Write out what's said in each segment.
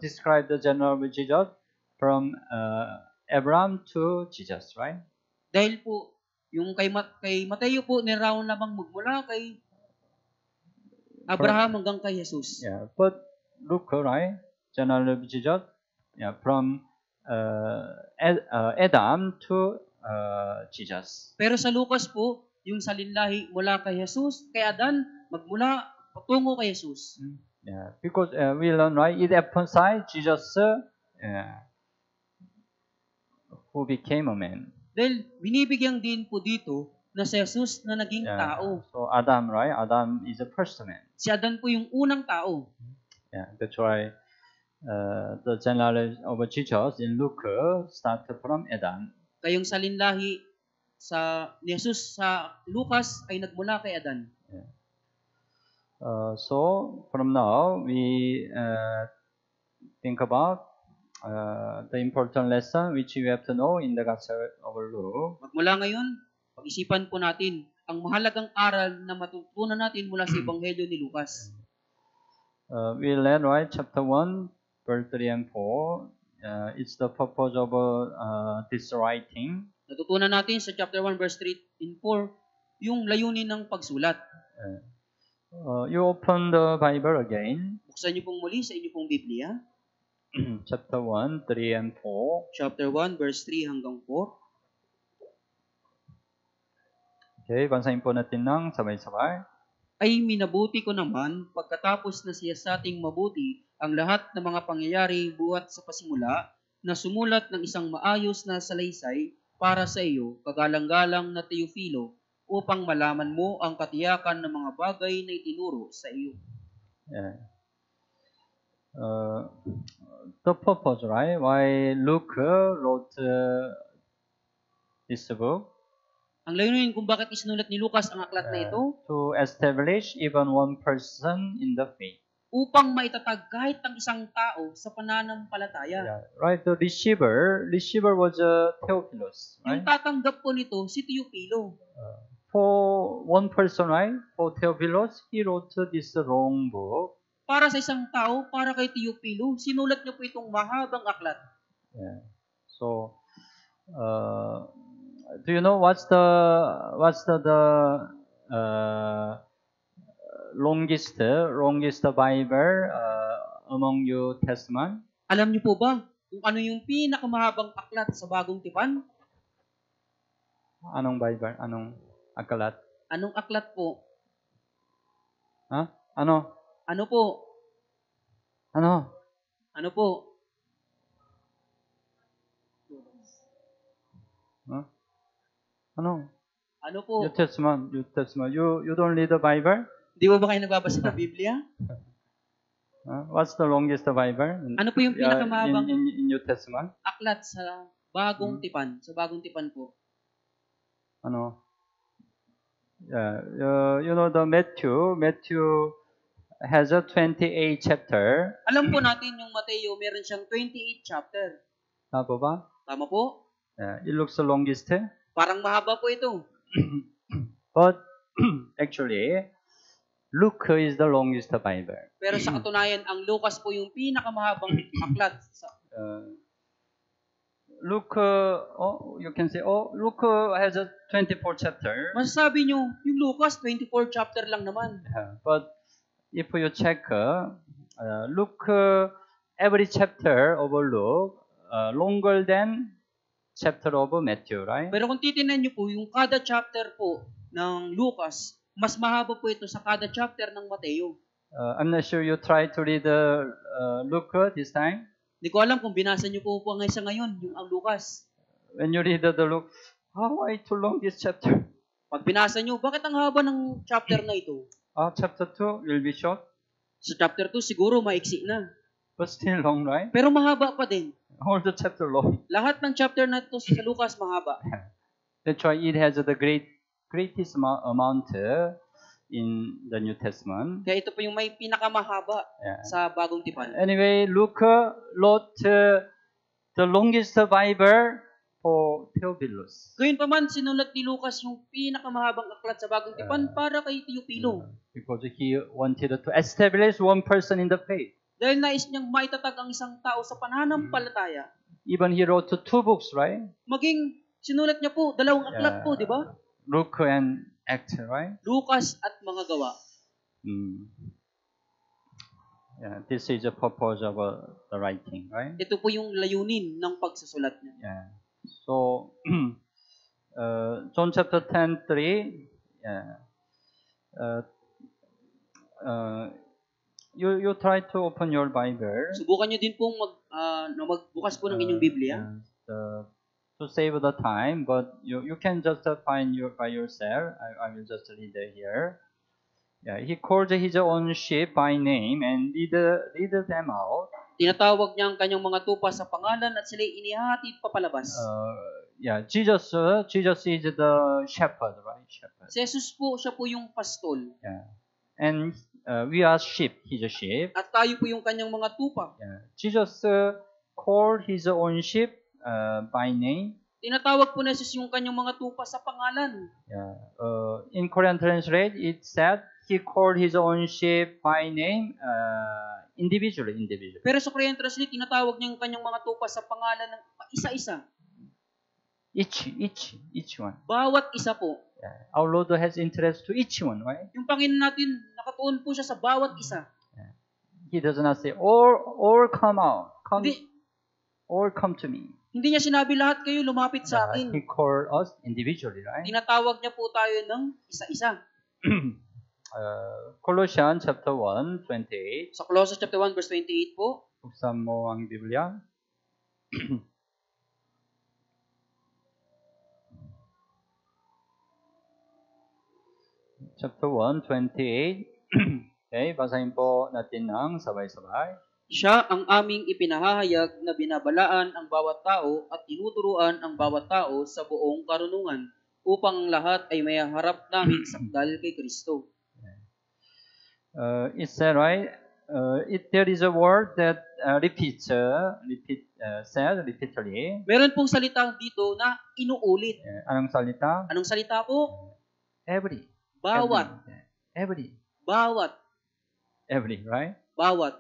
describe the general Jesus from Abraham to Jesus, right? Dahil po, yung kay Mateo po, niraon lamang magmula kay Abraham hanggang kay Jesus. Yeah, but Luke, right? General Jesus, yeah, from Adam to Jesus. Pero sa Lucas po, yung salinlahi mula kay Jesus, kay Adan, magmula patungo kay Jesus. Yeah, because we learn, right? It emphasizes Jesus, who became a man. Dahil binibigyan din po dito na si Jesus na naging tao. So Adam, right? Adam is the first man. Si Adan po yung unang tao. Yeah, that's why the genealogy of Jesus in Luke started from Adam. Kayong salinlahi ni Jesus sa Lucas ay nagmula kay Adan. Yeah. So from now we think about the important lesson which we have to know in the Gospel of Luke. Magmula ngayon, pag-isipan po natin ang mahalagang aral na matutunan natin mula sa Ebanghelyo ni Lucas. We learn, right, chapter 1, verse 3 and 4. It's the purpose of this writing. Natutunan natin sa chapter 1, verse 3 and 4, yung layunin ng pagsulat. You open the Bible again. Buksan niyo pong muli sa inyo pong Biblia. Chapter 1, 3 and 4. Chapter 1, verse 3 hanggang 4. Okay, basahin po natin ng sabay-sabay. Ay minabuti ko naman pagkatapos na siya sa ating mabuti ang lahat ng mga pangyayari buhat sa pasimula na sumulat ng isang maayos na salaysay para sa iyo, kagalang-galang na Teofilo, upang malaman mo ang katiyakan ng mga bagay na itinuro sa iyo. Yeah. The purpose, right? Why Luke wrote this book? Ang layunin kung bakit isinulat ni Lucas ang aklat na ito? To establish even one person in the faith. Upang maitatag kahit ang isang tao sa pananampalataya. Yeah, right. The receiver was Theophilus, right? Yung tatanggap po nito si Teofilo. For one person, right? For Theophilus, he wrote this wrong book. Para sa isang tao, para kay Teofilo, sinulat niya po itong mahabang aklat. Yeah. So, do you know what's the longest Bible among New Testament? Alam niyo po ba kung ano yung pinakamahabang aklat sa Bagong Tipan? Anong Bible? Anong aklat? Anong aklat po? Ha? Ano? Ano po? Ano? Ano po? Huh? Ano? Ano po? New Testament. You don't read the Bible? Di ba kayo nagbabasa ng Biblia? What's the longest Bible? Ano po yung pinakamahabang in New Testament? aklat sa Bagong Tipan? Sa Bagong Tipan po. Ano? Yeah, you know the Matthew has a 28 chapter. Alam po natin yung Mateo, meron siyang 28 chapter. Tama po ba? Tama po? Yeah, it looks the longest. Parang mahaba po ito. But actually, Luke is the longest Bible. Pero sa katunayan, ang Lucas po yung pinakamahabang aklat. Luke, you can say, Luke has a 24 chapter. Masasabi nyo, yung Lucas, 24 chapter lang naman. But if you check, Luke, every chapter of Luke, longer than chapter of Matthew, right? Pero kung titingnan nyo po, yung kada chapter po ng Lucas, mas mahaba po ito sa kada chapter ng Mateo. I'm not sure you try to read Luke this time. Hindi ko alam kung binasa nyo po sa ngayon, yung ang Lucas. When you read the Luke, why too long this chapter? Pag binasa nyo, bakit ang haba ng chapter na ito? Chapter 2 will be short. Sa chapter 2, siguro maiksi na. But still long, right? Pero mahaba pa din. All the chapter long. Lahat ng chapter na ito sa Lucas mahaba. That's why it has the greatest amount in the New Testament. Kaya ito po yung may pinakamahaba sa Bagong Tipan. Anyway, Luke wrote the longest Bible for Theophilus. Gayun pa man, sinulat ni Lucas yung pinakamahabang aklat sa Bagong Tipan para kay Teofilo. Because he wanted to establish one person in the faith. Dahil nais niyang maitatag ang isang tao sa pananampalataya. Even he wrote 2 books, right? Maging sinulat niya po, 2 aklat po, di ba? Luke and Acts, right? Lukas at mga gawa. Yeah, this is the purpose of the writing, right? Ito po yung layunin ng pagsusulat niya. Yeah. So, John chapter 10:3. Yeah. You try to open your Bible. Subukan niyo din pong magbukas po ng inyong Biblia. To save the time, but you can just find by yourself. I will just read it here. Yeah, he called his own sheep by name and lead them out. Tinatawag niya ang kanyang mga tupa sa pangalan at sila'y inihatid papalabas. Yeah, Jesus is the shepherd, right? Shepherd. Si Jesus po, siya po yung pastol. Yeah, and we are sheep. He's a sheep. At tayo po yung kanyang mga tupa. Yeah, Jesus called his own sheep by name. Tinatawag po na Jesus yung kanyang mga tupa sa pangalan. Yeah. In Korean translate, it said he called his own sheep by name individually. Pero sa Korean translate, tinatawag niya yung kanyang mga tupa sa pangalan ng isa-isa. Each one. Bawat isa po. Yeah. Our Lord has interest to each one, right? Yung Panginoon natin, nakatuon po siya sa bawat isa. Yeah. He does not say, all come out. All come to me. Hindi niya sinabi lahat kayo lumapit sa akin. He called us individually, right? Tinatawag niya po tayo ng isa-isa. Colossians chapter 1, 28. Sa Colossians chapter 1, verse 28 po. Buksan mo ang Biblia. Chapter 1, 28. Okay, basahin po natin ng sabay-sabay. Siya ang aming ipinahahayag na binabalaan ang bawat tao at tinuturuan ang bawat tao sa buong karunungan upang ang lahat ay may harap namin sakdal kay Kristo. It said, right? There is a word that said repeatedly. Meron pong salita dito na inuulit. Anong salita? Anong salita po? Every. Bawat. Every. Bawat. Every, right? Bawat.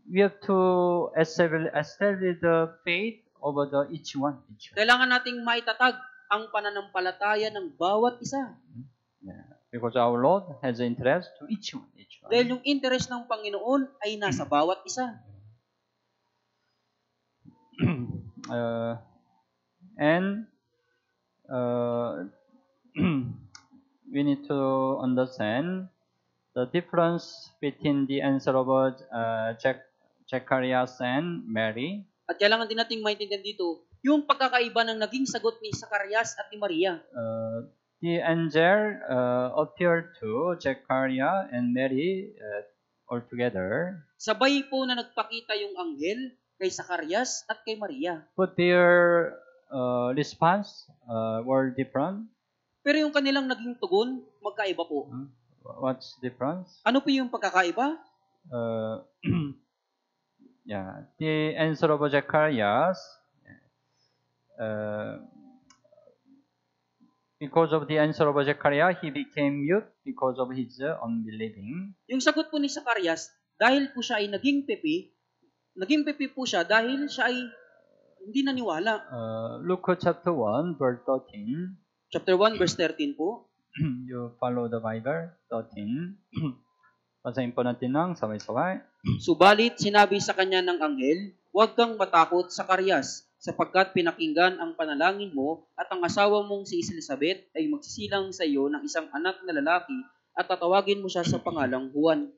We have to establish the faith over each one. Kailangan nating maitatag ang pananampalataya ng bawat isa. Yeah. Because our Lord has interest to each one. Dahil yung interest ng Panginoon ay nasa bawat isa. We need to understand the difference between the answer of Zacharias and Mary. At kailangan din nating maintindihan dito yung pagkakaiba ng naging sagot ni Zacarias at ni Maria. The angel appeared to Zechariah and Mary all together. Sabay po na nagpakita yung anghel kay Zacarias at kay Maria. But their response were different. Pero yung kanilang naging tugon, magkaiba po. What's the difference? Ano po yung pagkakaiba? Yeah, the answer of Zacharias, because of the answer of Zechariah, he became mute because of his unbelieving. Yung sagot po ni Zacarias, dahil po siya ay naging pepe po siya dahil siya ay hindi naniwala. Luke chapter 1, verse 13. Chapter 1, verse 13 po. You follow the Bible, 13. Basahin po natin ng sabay-sabay. Subalit sinabi sa kanya ng anghel, huwag kang matakot, Zacarias, sapagkat pinakinggan ang panalangin mo at ang asawa mong si Elizabeth ay magsisilang sa iyo ng isang anak na lalaki at tatawagin mo siya sa pangalang Juan.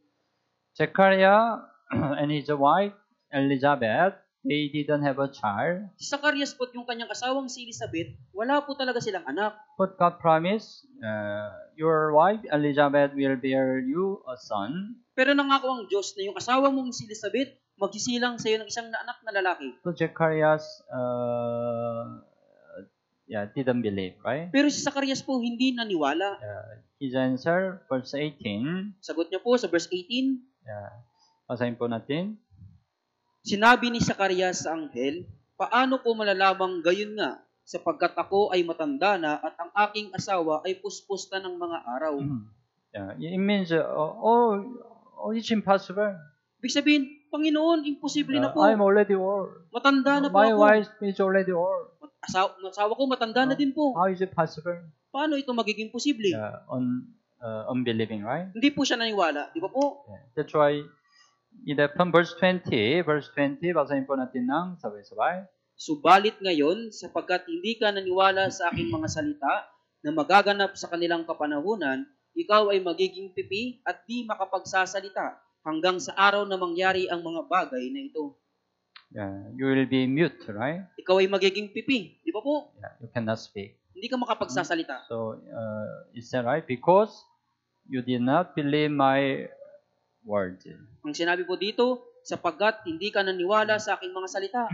Zechariah and his wife Elizabeth, they didn't have a child. Si Zacarias po yung kanyang asawang si Elizabeth, wala po talaga silang anak. But God promised, your wife Elizabeth will bear you a son. Pero nangako ang Diyos na yung asawa mong si Elizabeth, magsisilang sa iyo ng isang anak na lalaki. So Zecharias didn't believe, right? Pero si Zacarias po hindi naniwala. His answer, verse 18. Sagot niya po sa verse 18. Basahin po natin. Sinabi ni Zacarias sa anghel, paano ko malalamang gayon nga, sapagkat ako ay matanda na at ang aking asawa ay puspusta ng mga araw. It means Oh, it's impossible. Ibig sabihin, Panginoon, imposible na po. I'm already old. Matanda na po My ako. wife is already old. Asawa ko matanda na din po. How is it possible? Paano ito magiging posible? Unbelieving, right? Hindi po siya naniwala. Di ba po? Yeah. That's why in verse 20, basahin po natin ng sabay-sabay. Subalit ngayon, sapagkat hindi ka naniwala sa aking mga salita na magaganap sa kanilang kapanahunan, ikaw ay magiging pipi at di makapagsasalita hanggang sa araw na mangyari ang mga bagay na ito. Yeah, you will be mute, right? Ikaw ay magiging pipi. Di ba po? Yeah, you cannot speak. Hindi ka makapagsasalita. So, is that right? Because you did not believe my word. Ang sinabi po dito, sapagkat hindi ka naniwala sa aking mga salita.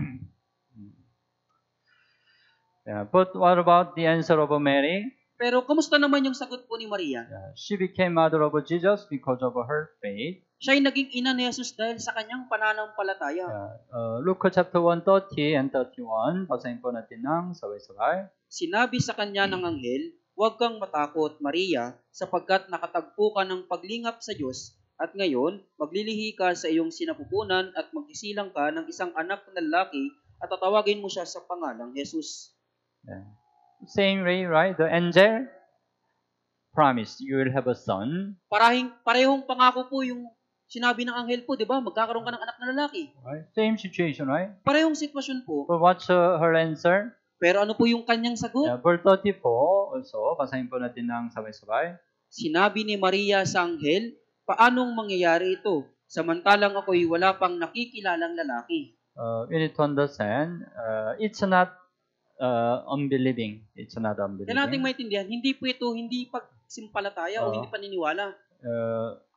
Yeah, but what about the answer of Mary? Pero kumusta naman yung sagot po ni Maria? Yeah, she became mother of Jesus because of her faith. Siya ay naging ina ni Jesus dahil sa kanyang pananampalataya. Yeah. Luke chapter 1, 30 and 31. Basahin po natin ng sabay-sabay. Sinabi sa kanya ng anghel, huwag kang matakot, Maria, sapagkat nakatagpo ka ng paglingap sa Diyos, at ngayon, maglilihi ka sa iyong sinapupunan at magkisilang ka ng isang anak na lalaki at tatawagin mo siya sa pangalang Jesus. Yeah. Same way, right? The angel promised you will have a son. Parehong pangako po yung sinabi ng anghel po, di ba? Magkakaroon ka ng anak na lalaki. Right? Same situation, right? Parehong sitwasyon po. But what's her answer? Pero ano po yung kanyang sagot? Yeah, verse 34 also. Basahin po natin ng sabay-sabay. Sinabi ni Maria sa anghel, paanong mangyayari ito? Samantalang ako'y wala pang nakikilalang lalaki. We need to understand, it's not unbelieving. It's not Kaya nating unbelieving. maintindihan, hindi po ito, hindi pagsimpalataya o hindi paniniwala.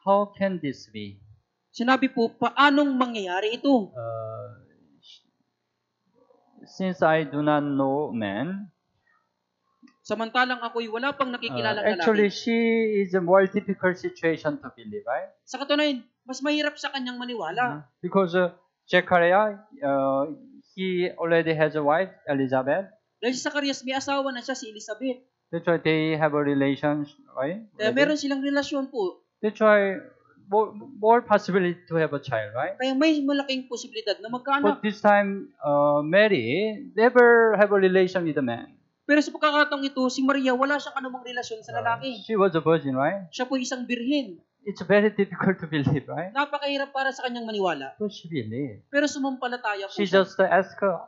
How can this be? Sinabi po, paanong mangyayari ito? Since I do not know man, Samantalang ako'y wala pang nakikilalang actually lalaki. she is a more difficult situation to believe, right? Sa katunayan, mas mahirap sa kanyang maniwala. Because Zechariah, he already has a wife, Elizabeth. Dahil si Zacarias may asawa na siya, si Elizabeth. That's why they have a relation, right? Kaya meron silang relasyon po. That's why more possibility to have a child, right? Kaya may malaking posibilidad na magkaanak. But this time, Mary never have a relation with a man. Pero sa pagkakataong ito, si Maria, wala siyang anumang relasyon sa lalaki. She was a virgin, right? Siya po isang birhen. It's very difficult to believe, right? Napakahirap para sa kanyang maniwala. But she believed. Pero sumampalataya po She siya. just asked her,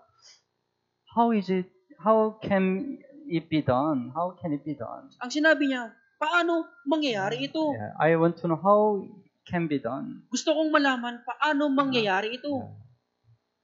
how is it? How can it be done? How can it be done? Ang sinabi niya, paano mangyayari ito? Yeah, I want to know how it can be done. Gusto kong malaman paano mangyayari ito.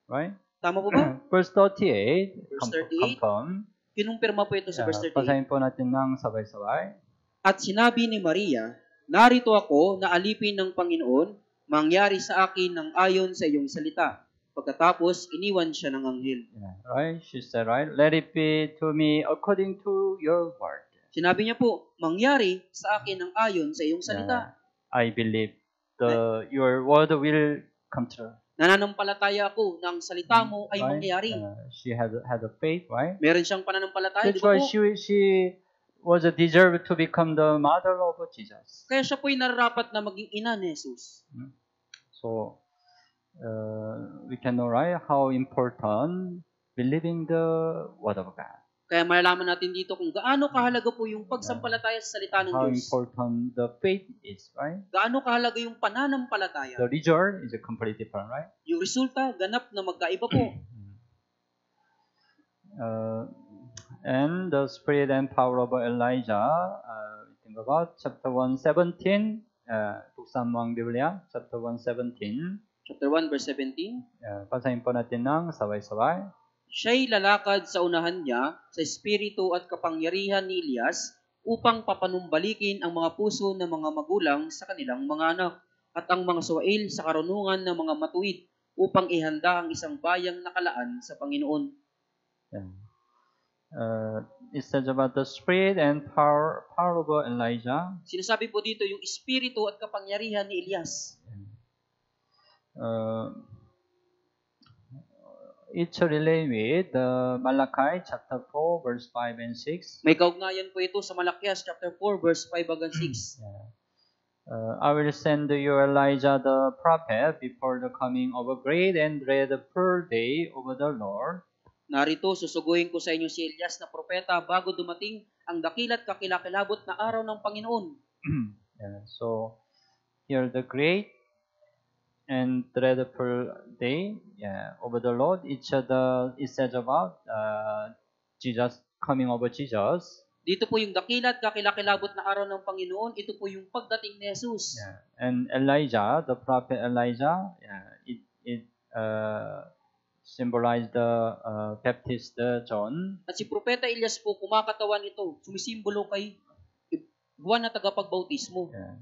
Right? Tama po ba? Verse 38. Verse 38. Confirm. Kinumpirma po ito sa verse 38. Basahin po natin ng sabay-sabay. At sinabi ni Maria, narito ako na alipin ng Panginoon, mangyari sa akin ng ayon sa iyong salita. Pagkatapos, iniwan siya ng anghel. Yeah, right? She said, right? Let it be to me according to your word. Sinabi niya po, mangyari sa akin ng ayon sa iyong salita. I believe your word will come true. Nananampalataya ako na ang salita mo ay mangyayari. She had a faith, right? Meron siyang pananampalataya, di That's ba why po? she was deserved to become the mother of Jesus. Kaya siya po'y nararapat na maging ina ni Jesus. So, we can know, right, how important believing the word of God. Kaya malalaman natin dito kung gaano kahalaga po yung pagsampalataya sa salita ng How Diyos. important the faith is, right? Gaano kahalaga yung pananampalataya. The result is a completely different, right? Yung resulta, ganap na magkaiba po. And the spirit and power of Elijah, think about chapter 1:17, Tuksamwang Biblia, chapter 1:17. Chapter 1, verse 17. Basahin po natin ng sabay-sabay. Siya'y lalakad sa unahan niya sa espiritu at kapangyarihan ni Elias upang papanumbalikin ang mga puso ng mga magulang sa kanilang mga anak at ang mga suwail sa karunungan ng mga matuwid upang ihanda ang isang bayang nakalaan sa Panginoon. It says about the spirit and power of Elijah. Sinasabi po dito yung espiritu at kapangyarihan ni Elias. It's related with Malachi chapter 4 verse 5 and 6. May kaugnayan po ito sa Malakias chapter 4 verse 5 hanggang 6. I will send you Elijah the prophet before the coming of a great and dreadful day of the Lord. Narito, susuguhin ko sa inyo si Elias na propeta bago dumating ang dakilat kakilakilabot na araw ng Panginoon. Yeah, so here the great and dreadful day, of the Lord. It says about Jesus, coming over Jesus. Dito po yung dakilat kakilakilabot na araw ng Panginoon. Ito po yung pagdating ni Jesus. Yeah. And Elijah, the prophet Elijah, it symbolized the Baptist John. At si Propeta Elias po, kumakatawan ito. Sumisimbolo kay Juan na tagapagbautismo. Yeah.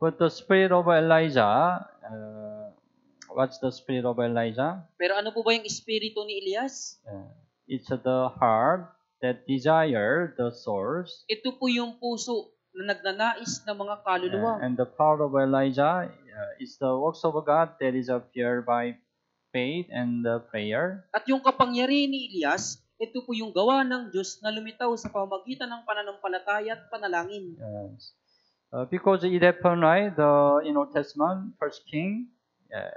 But the spirit of Elijah, what's the spirit of Elijah? Pero ano po ba yung espiritu ni Elias? It's the heart that desire the souls. Ito po yung puso na nagnanais ng mga kaluluwa. And the power of Elijah is the works of God that is appeared by faith and prayer. At yung kapangyarihan ni Elias, ito po yung gawa ng Diyos na lumitaw sa pamamagitan ng pananampalataya at panalangin. Yes. Because it happened, right, in Old Testament, First King,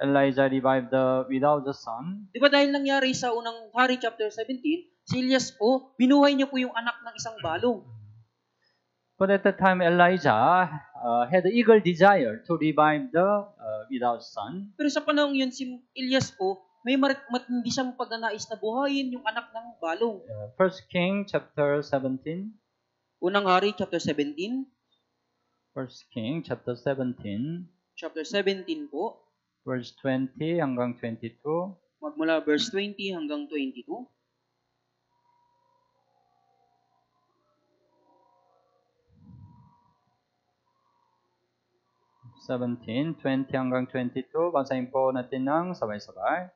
Elijah revived without the son. Di ba dahil nangyari sa unang Hari chapter 17, si Elias po, binuhay niya po yung anak ng isang balong. But at that time, Elijah had the eager desire to revive the without son. Pero sa panahon yun, si Elias po, may matindi siyang pagnanais na buhayin yung anak ng balong. First King chapter 17. Unang Hari chapter 17. First King chapter 17. Chapter 17 po. Verse 20 hanggang 22. Magmula verse 20 hanggang 22. (17, 20 hanggang 22). Basahin po natin ng sabay-sabay.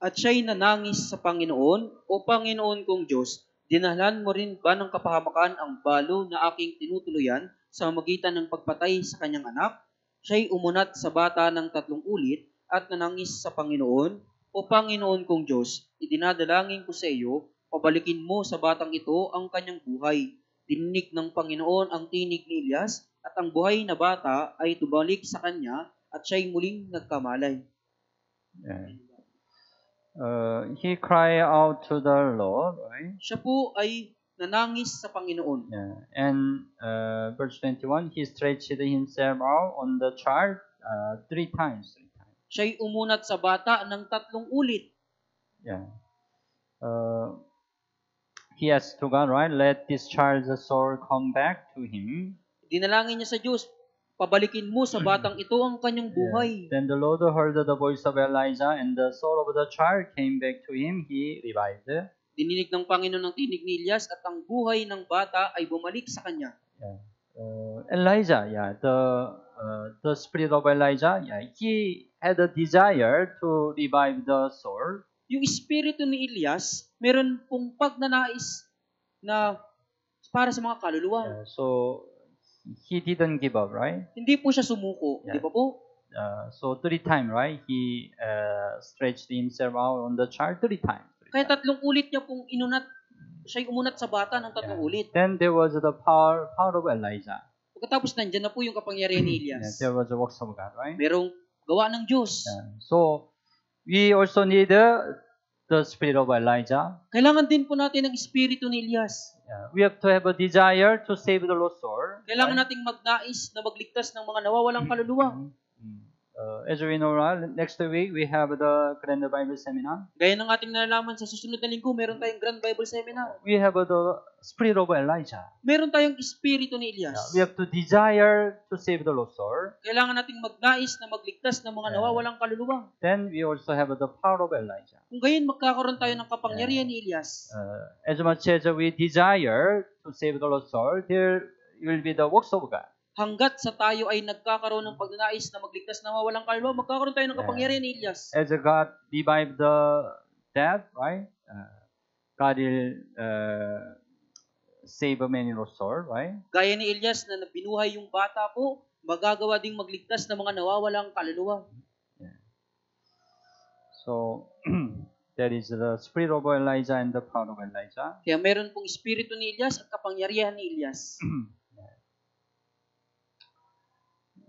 At siya'y nanangis sa Panginoon, O Panginoon kong Diyos, dinahlan mo rin ba ng kapahamakan ang balo na aking tinutuluyan sa magitan ng pagpatay sa kanyang anak? Siya'y umunat sa bata ng 3 ulit at nanangis sa Panginoon, O Panginoon kong Diyos, idinadalangin ko sa iyo, pabalikin mo sa batang ito ang kanyang buhay. Dininig ng Panginoon ang tinig ni Elias, at ang buhay na bata ay tubalik sa kanya at siya'y muling nagkamalay. Yeah. He cried out to the Lord, right? Siya po ay nanangis sa Panginoon. Yeah. And verse 21, he stretched himself out on the child 3 times. Siya'y umunat sa bata ng 3 ulit. Yeah. He asked to God, right? Let this child's soul come back to him. Dinalangin niya sa Diyos, pabalikin mo sa batang ito ang kanyang buhay. Yeah. Then the Lord heard the voice of Elijah, and the soul of the child came back to him. He revived. Dininig ng Panginoon ang tinig ni Elias at ang buhay ng bata ay bumalik sa kanya. Yeah. Elijah, the spirit of Elijah, he had a desire to revive the soul. Yung espiritu ni Elias, meron pong pagnanais na para sa mga kaluluwa. Yeah, so he didn't give up, right? Hindi po siya sumuko, Yeah. di ba po? So 3 times, right? He stretched himself out on the child 3 times. Kaya 3 ulit niya pong inunat, siya'y umunat sa bata ng 3 ulit. Then there was the power of Elijah. Pagkatapos nandyan na po yung kapangyarihan ni Yeah, Elias. there was the works of God, right? Merong gawa ng Diyos. Yeah. So we also need the spirit of Elijah. Kailangan din po natin ng espiritu ni Elias. Yeah. We have to have a desire to save the lost soul. Kailangan nating magnais na magligtas ng mga nawawalang kaluluwa. As we know, next week we have the Grand Bible Seminar. Gaya ng ating nalalaman sa susunod na linggo, meron tayong Grand Bible Seminar. We have the spirit of Elijah. Meron tayong espiritu ni Elias. We have to desire to save the lost soul. Kailangan nating magnais na magligtas ng mga nawawalang kaluluwa. Then we also have the power of Elijah. Kung gayon, magkakaroon tayo ng kapangyarihan ni Elias. As much as we desire to save the lost soul, there will be the works of God. Hanggat sa tayo ay nagkakaroon ng pagnanais na magligtas ng nawawalang kaluluwa, magkakaroon tayo ng kapangyarihan ni Elias. As God revived the dead, right? God will save many lost soul, right? Gaya ni Elias na binuhay yung bata po, magagawa ding magligtas ng mga nawawalang kaluluwa. So, that is the spirit of Elijah and the power of Elijah. Kaya meron pong espiritu ni Elias at kapangyarihan ni Elias.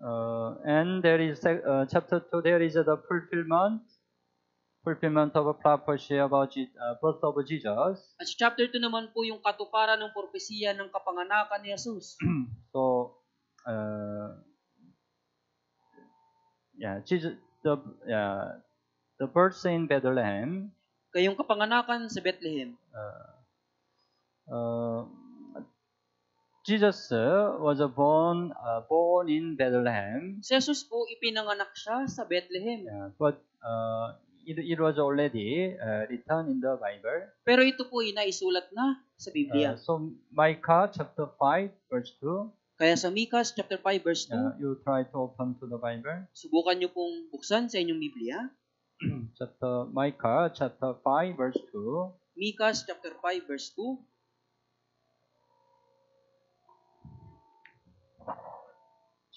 And there is chapter 2. There is the fulfillment of a prophecy about birth of Jesus. At sa chapter 2 naman po yung katuparan ng propesiya ng kapanganakan ni Jesus. So, Jesus, the birth in Bethlehem. Kayong kapanganakan sa Bethlehem. Jesus was born in Bethlehem. Si Jesus po ipinanganak siya sa Bethlehem. But it was already written in the Bible. Pero ito po ay naisulat na sa Biblia. So Micah chapter 5 verse 2. Kaya sa Micah chapter 5 verse 2, you try to open to the Bible. Subukan niyo pong buksan sa inyong Biblia. Micah chapter 5 verse 2. Micah chapter 5 verse 2.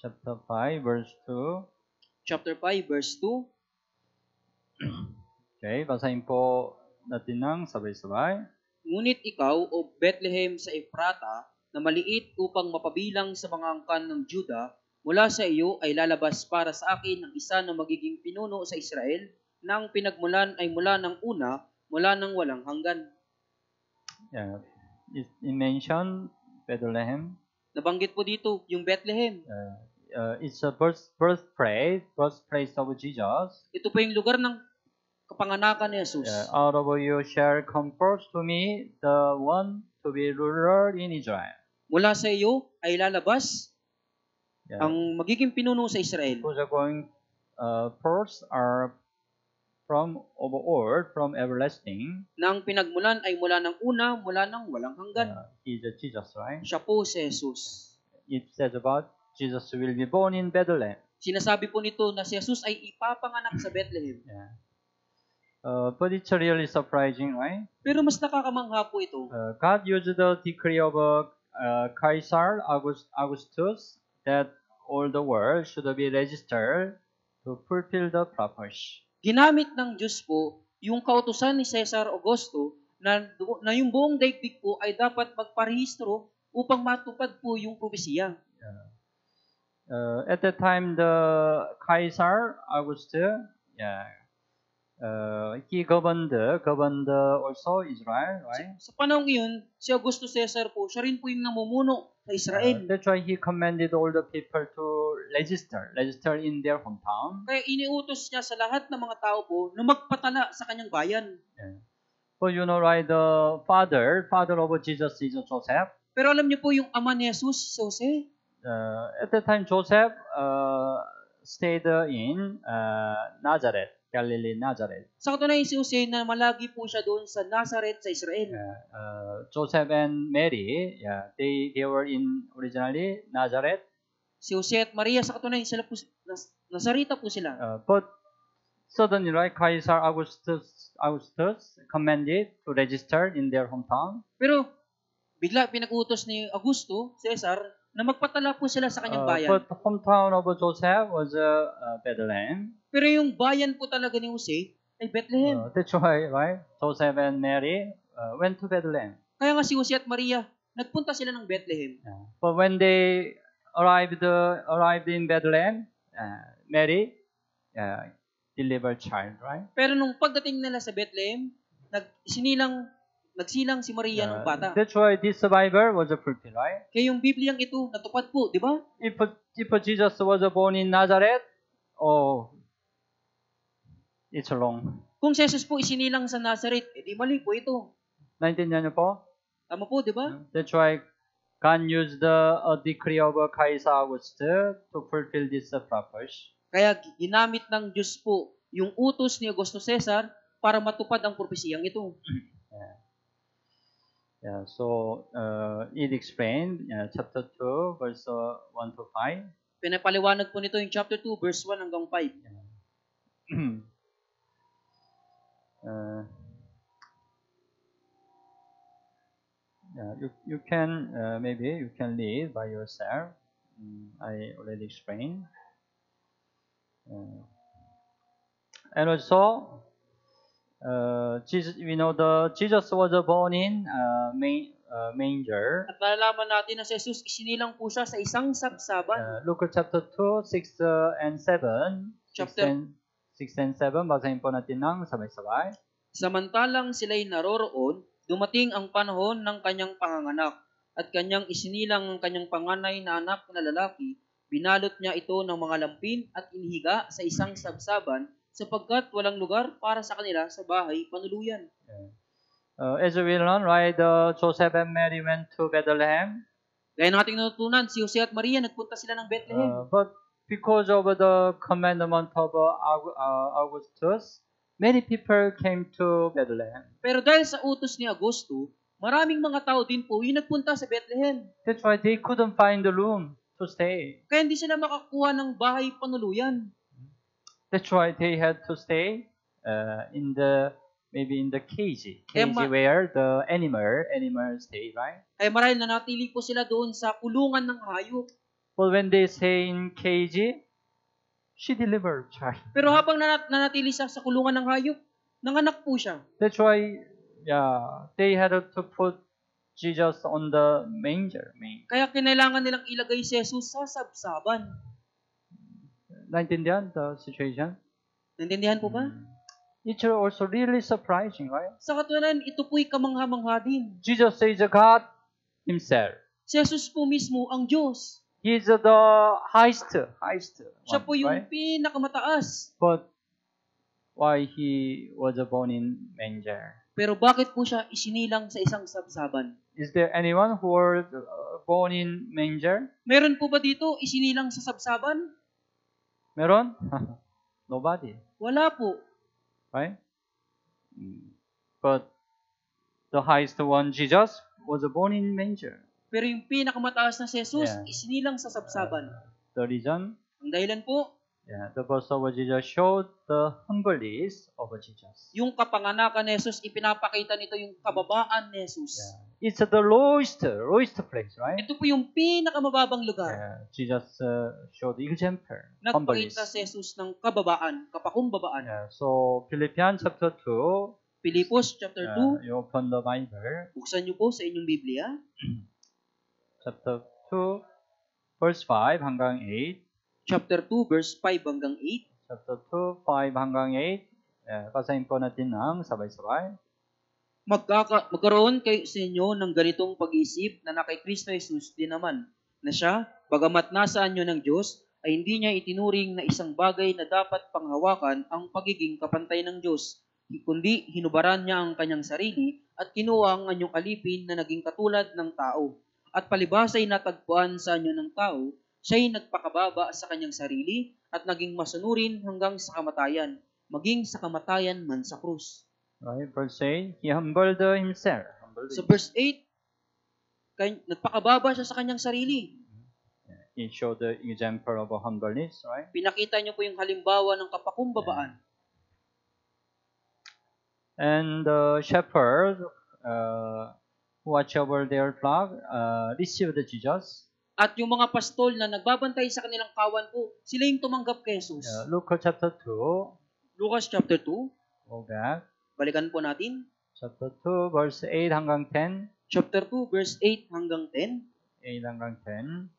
Chapter 5 verse 2. Chapter 5 verse 2. Okay, basahin po natin ng sabay-sabay. Ngunit ikaw, O Bethlehem sa Ephrata, na maliit upang mapabilang sa mga angkan ng Juda, mula sa iyo ay lalabas para sa akin ang isa na magiging pinuno sa Israel, na ang pinagmulan ay mula ng una, mula ng walang hanggan. Yeah, it mentioned Bethlehem. Nabanggit po dito yung Bethlehem. It's a birthplace of Jesus. Ito po yung lugar ng kapanganakan ni Jesus. Out of you shall come forth to me the one to be ruler in Israel. Mula sa iyo ay lalabas ang magiging pinuno sa Israel. Who's going forth are from old, from everlasting. Na ang pinagmulan ay mula ng una, mula ng walang hanggan. He's Jesus, right? Siya po si Jesus. It says about Jesus will be born in Bethlehem. Sinasabi po nito na si Jesus ay ipapanganak sa Bethlehem. But it's really surprising, right? Pero mas nakakamangha po ito. God used the decree of Caesar Augustus that all the world should be registered to fulfill the prophecy. Ginamit ng Diyos po yung kautusan ni Cesar Augusto na yung buong daigdig po ay dapat magparehistro upang matupad po yung propesiya. At that time, the Caesar Augustus, he governed also Israel, right? Sa panahon iyon, si Augusto Caesar po, siya rin po yung namumuno sa Israel. That's why he commanded all the people to register in their hometown. Kaya iniutos niya sa lahat ng mga tao po na magpatala sa kanyang bayan. So you know, right, the father of Jesus is Joseph. Pero alam niyo po yung ama ni Jesus, si Jose? At that time, Joseph stayed in Nazareth, Galilee, Nazareth. Sa katunayan, si Jose na malagi po siya doon sa Nazareth sa Israel. Joseph and Mary, they were in originally Nazareth. Si Jose at Maria, sa katunayan, sila po, Nazarita po sila. But suddenly, right, Caesar Augustus commanded to register in their hometown. Pero bigla pinag-utos ni Augusto, Caesar, na magpatala po sila sa kanyang bayan. But the hometown of Joseph was Bethlehem. Pero yung bayan po talaga ni Jose ay Bethlehem. That's why, right? Joseph and Mary went to Bethlehem. Kaya nga si Jose at Maria, nagpunta sila ng Bethlehem. But when they arrived in Bethlehem, Mary delivered child, right? Pero nung pagdating nila sa Bethlehem, nagsilang si Maria ng bata. That's why this Bible was fulfilled, right? Kaya yung Bibliang ito natupad po, di ba? If Jesus was born in Nazareth, it's wrong. Kung si Jesus po isinilang sa Nazareth, edi mali po ito. Naintindihan niyo po? Tama po, di ba? That's why God used the decree of Caesar Augustus to fulfill this prophecy. Kaya ginamit ng Diyos po yung utos ni Augusto Caesar para matupad ang propesiyang ito. So it explained chapter 2 verse 1 to 5. Pinapaliwanag po nito yung chapter 2 verse 1 hanggang 5. You can maybe you can read by yourself. I already explained. And also, Jesus, we know Jesus was born in manger. At malalaman natin na si Jesus isinilang po siya sa isang sabsaban. Luke chapter 2, 6 and 7. 6 Chapter- and 7, basahin po natin ng sabay-sabay. Samantalang sila'y naroroon, dumating ang panahon ng kanyang panganganak, at kanyang isinilang ang kanyang panganay na anak na lalaki. Binalot niya ito ng mga lampin at inihiga sa isang sabsaban, sapagkat walang lugar para sa kanila sa bahay panuluyan. As we learn, right, Joseph and Mary went to Bethlehem. Gaya ng ating natutunan, si Jose at Maria nagpunta sila ng Bethlehem. But because of the commandment of Augustus, many people came to Bethlehem. Pero dahil sa utos ni Augusto, maraming mga tao din po yung nagpunta sa Bethlehem. That's why they couldn't find the room to stay. Kaya hindi sila makakuha ng bahay panuluyan. That's why they had to stay maybe in the cage where the animal stay, right? Kaya marahil nanatili po sila doon sa kulungan ng hayop. But when they stay in cage, she delivered child. Pero habang nanatili siya sa kulungan ng hayop, nanganak po siya. That's why, they had to put Jesus on the manger. Kaya kinailangan nilang ilagay si Jesus sa sabsaban. Naintindihan the situation? Naintindihan po ba? It's also really surprising, right? Sa katunayan, ito po'y kamangha-mangha din. Jesus is God Himself. Si Jesus po mismo ang Diyos. He is the highest Siya one, po yung right? pinakamataas. But why He was born in manger? Pero bakit po siya isinilang sa isang sabsaban? Is there anyone who was born in manger? Meron po ba dito isinilang sa sabsaban? Meron? Nobody, Wala po. right? But the highest one, Jesus, was born in manger. Pero yung pinakamataas na si Jesus, Yeah. isinilang sa sabsaban. The reason, Ang dahilan po, the birth of Jesus showed the humbleness of Jesus. yung kapanganakan ni Jesus, ipinapakita nito yung kababaan ni Jesus. It's the lowest place, right? Ito po yung pinakamababang lugar. Jesus showed example, humbleness. Nagpakita si Jesus ng kababaan, kapakumbabaan. So Philippians chapter 2, Pilipos chapter 2, you open the Bible, buksan niyo po sa inyong Biblia. chapter 2, verse 5 hanggang 8. Chapter 2, verse 5 hanggang 8. Chapter 2, 5 hanggang 8. Basahin po natin ng sabay-sabay. Magkaroon kayo sa inyo ng ganitong pag-iisip na kay Kristo Jesus din naman, na siya, bagamat nasaan nyo ng Diyos, ay hindi niya itinuring na isang bagay na dapat panghawakan ang pagiging kapantay ng Diyos, kundi hinubaran niya ang kanyang sarili at kinuha ang anyong alipin na naging katulad ng tao. At palibasay natagpuan sa anyo ng tao, siya'y nagpakababa sa kanyang sarili at naging masunurin hanggang sa kamatayan, maging sa kamatayan man sa krus. Right, verse 8, He humbled Himself. Sa verse 8, nagpakababa siya sa kanyang sarili. He showed the example of humbleness, right? Pinakita niyo po yung halimbawa ng kapakumbabaan. And the shepherd who watch over their flock received Jesus. At yung mga pastol na nagbabantay sa kanilang kawan po, sila yung tumanggap kay Jesus. Luke chapter 2, Lucas chapter 2, go back. balikan po natin. Chapter 2, verse 8 hanggang 10. Chapter 2, verse 8 hanggang 10. 8 hanggang 10.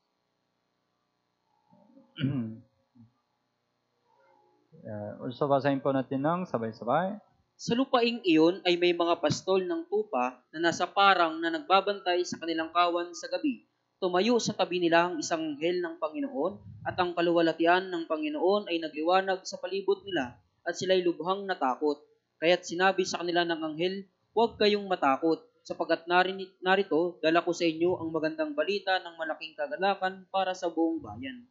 Also, basahin po natin ng sabay-sabay. Sa lupaing iyon ay may mga pastol ng tupa na nasa parang na nagbabantay sa kanilang kawan sa gabi. Tumayo sa tabi nila ang isang anghel ng Panginoon at ang kaluwalhatian ng Panginoon ay nagliwanag sa palibot nila at sila'y lubhang natakot. Kaya't sinabi sa kanila ng anghel, huwag kayong matakot, sapagat narito, dala ko sa inyo ang magandang balita ng malaking kagalakan para sa buong bayan.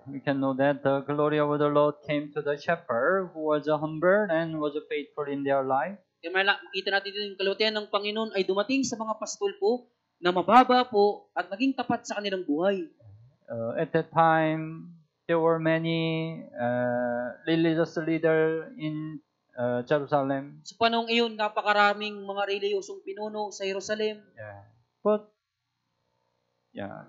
We can know that the glory of the Lord came to the shepherd who was humble and was faithful in their life. Kaya makita natin dito yung kaluwalhatian ng Panginoon ay dumating sa mga pastol po na mababa po at naging tapat sa kanilang buhay. At that time, there were many religious leaders in Jerusalem. Sa panahong iyon, napakaraming mga reliyosong pinuno sa Jerusalem. But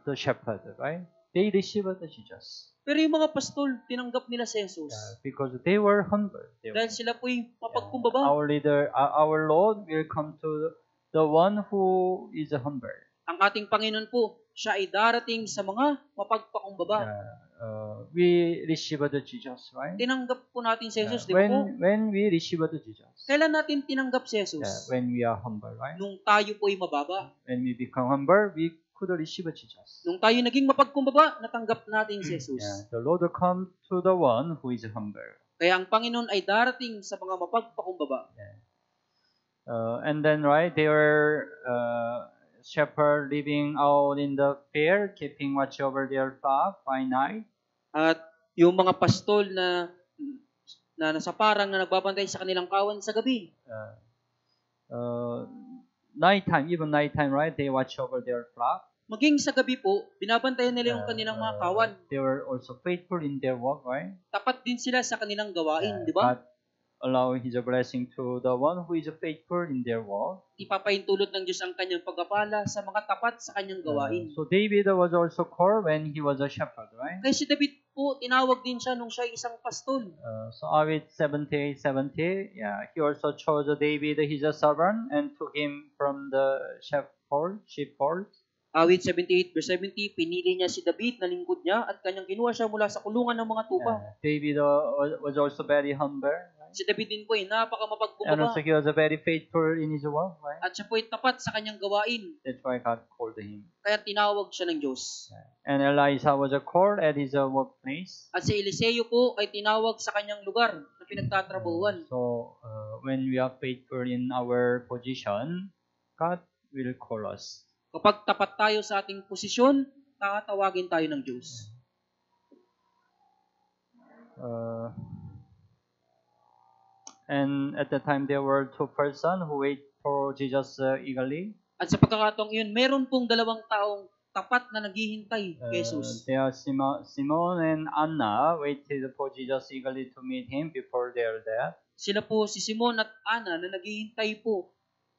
the shepherd, right? They received Jesus. Pero yung mga pastol, tinanggap nila si Jesus. Because they were humble. Dahil sila po'y mapagkumbaba. Our leader, our Lord will come to the one who is humble. Ang ating Panginoon po, siya ay darating sa mga mapagpakumbaba. We received Jesus, right? Tinanggap po natin si Jesus, di ba po? When we received Jesus. Kailan natin tinanggap si Jesus? When we are humble, right? Nung tayo po'y mababa. When we become humble, we could receive Jesus. Nung tayo naging mapagkumbaba, natanggap natin si Jesus. The Lord will come to the one who is humble. Kaya ang Panginoon ay darating sa mga mapagpakumbaba. And then, right, they were shepherd living out in the field, keeping watch over their flock by night. At yung mga pastol na nasa parang na nagbabantay sa kanilang kawan sa gabi. Nighttime, even nighttime, right? They watch over their flock. Maging sa gabi po, binabantayan nila yung kanilang mga kawan. They were also faithful in their work, right? Tapat din sila sa kanilang gawain, di ba? God allow His blessing to the one who is faithful in their work. Ipapahintulot ng Diyos ang kanyang pagpapala sa mga tapat sa kanyang gawain. So David was also called when he was a shepherd, right? Kaya si David po, tinawag din siya nung siya ay isang pastol. So Awit 70, he also chose David his servant and took him from the sheepfold. Awit 78 verse 70, pinili niya si David na lingkod niya at kanyang kinuha siya mula sa kulungan ng mga tupa. David was also very humble. Si David din po ay napaka And mapagkumbaba. also he was very faithful in his work, right? At siya po ay tapat sa kanyang gawain. That's why God called him. Kaya tinawag siya ng Diyos. And Elisha was called at his workplace. At si Eliseo po ay tinawag sa kanyang lugar na pinagtatrabahuan. So when we are faithful in our position, God will call us. Kapag tapat tayo sa ating posisyon, tatawagin tayo ng Diyos. And at the time, there were two persons who wait for Jesus eagerly. At sa pagkakataong iyon, meron pong dalawang taong tapat na naghihintay kay Jesus. They are Simon and Anna waited for Jesus eagerly to meet him before their death. Sila po si Simon at Ana na naghihintay po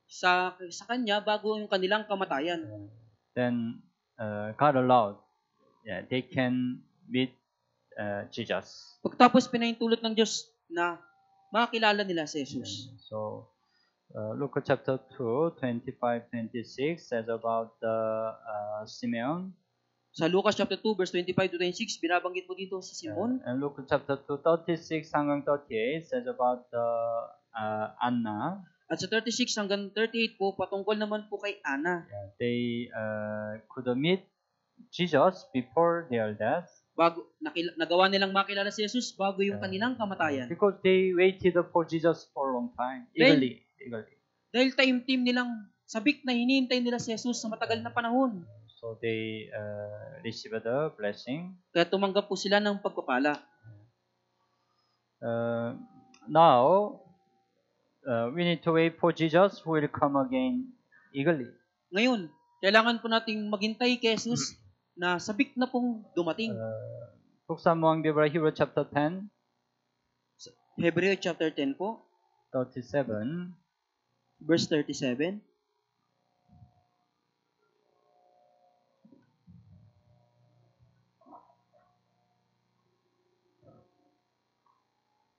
sa kanya bago yung kanilang kamatayan. Then God allowed, they can meet Jesus. Pagtapos pinahintulot ng Diyos na makilala nila si Jesus. So Luke chapter 2, 25-26 says about the Simeon. Sa Lucas chapter 2 verse 25-26, binabanggit po dito si Simon. And Luke chapter 2, 36 hanggang 38 says about the Anna. At sa 36 hanggang 38 po, patungkol naman po kay Ana. They could meet Jesus before their death. Bago nagawa nilang makilala si Jesus bago yung kanilang kamatayan. Because they waited for Jesus for a long time, eagerly. Dahil taimtim nilang sabik na hinihintay nila si Jesus sa matagal na panahon. So they received the blessing. Kaya tumanggap po sila ng pagpapala. Now, we need to wait for Jesus who will come again eagerly. Ngayon, kailangan po nating maghintay kay Jesus na sabik na pong dumating. Buksan mo ang Biblia, Hebrew chapter 10. Hebreo chapter 10 po. 37. Verse 37.